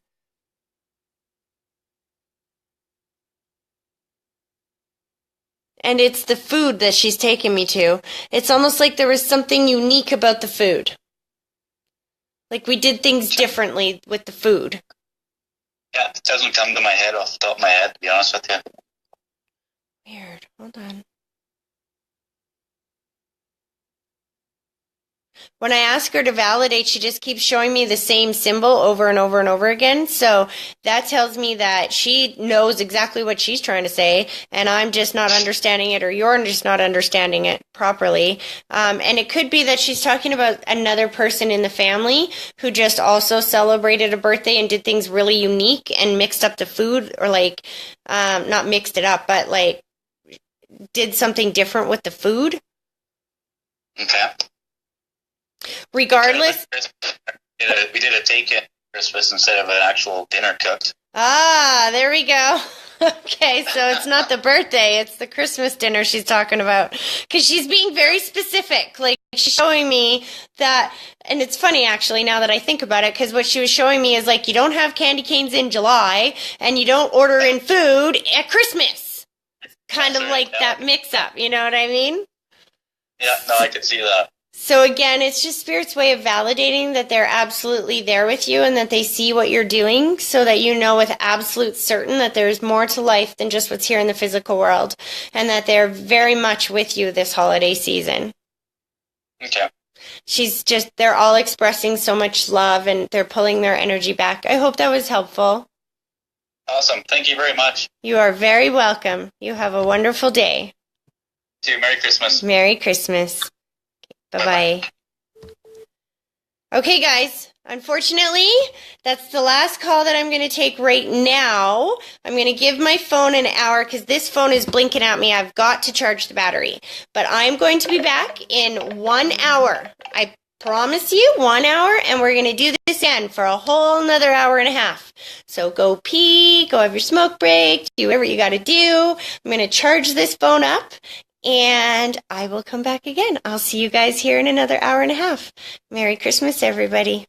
Speaker 1: And it's the food that she's taken me to. It's almost like there was something unique about the food. Like, we did things differently with the food.
Speaker 4: Yeah, it doesn't come to my head off the top of my head, to be honest with you.
Speaker 1: Weird. Hold on. When I ask her to validate, she just keeps showing me the same symbol over and over and over again. So that tells me that she knows exactly what she's trying to say, and I'm just not understanding it, or you're just not understanding it properly. And it could be that she's talking about another person in the family who just also celebrated a birthday and did things really unique and mixed up the food, or like, not mixed it up, but like did something different with the food.
Speaker 4: Okay.
Speaker 1: Regardless.
Speaker 4: We did a take-in Christmas instead of an actual dinner cooked.
Speaker 1: Ah, there we go. Okay, so it's not the birthday, it's the Christmas dinner she's talking about. Because she's being very specific. Like, she's showing me that, and it's funny actually now that I think about it, because what she was showing me is like, you don't have candy canes in July, and you don't order in food at Christmas. Kind of like that mix-up, you know what I mean?
Speaker 4: Yeah, no, I could see that.
Speaker 1: So again, it's just Spirit's way of validating that they're absolutely there with you and that they see what you're doing, so that you know with absolute certain that there's more to life than just what's here in the physical world, and that they're very much with you this holiday season.
Speaker 4: Okay.
Speaker 1: They're all expressing so much love and they're pulling their energy back. I hope that was helpful.
Speaker 4: Awesome. Thank you very much.
Speaker 1: You are very welcome. You have a wonderful day.
Speaker 4: Merry Christmas.
Speaker 1: Merry Christmas. Bye-bye. Okay, guys, unfortunately, that's the last call that I'm going to take right now. I'm going to give my phone an hour because this phone is blinking at me. I've got to charge the battery. But I'm going to be back in 1 hour. I promise you 1 hour, and we're going to do this again for a whole another hour and a half. So go pee, go have your smoke break, do whatever you got to do. I'm going to charge this phone up, and I will come back again. I'll see you guys here in another hour and a half. Merry Christmas, everybody.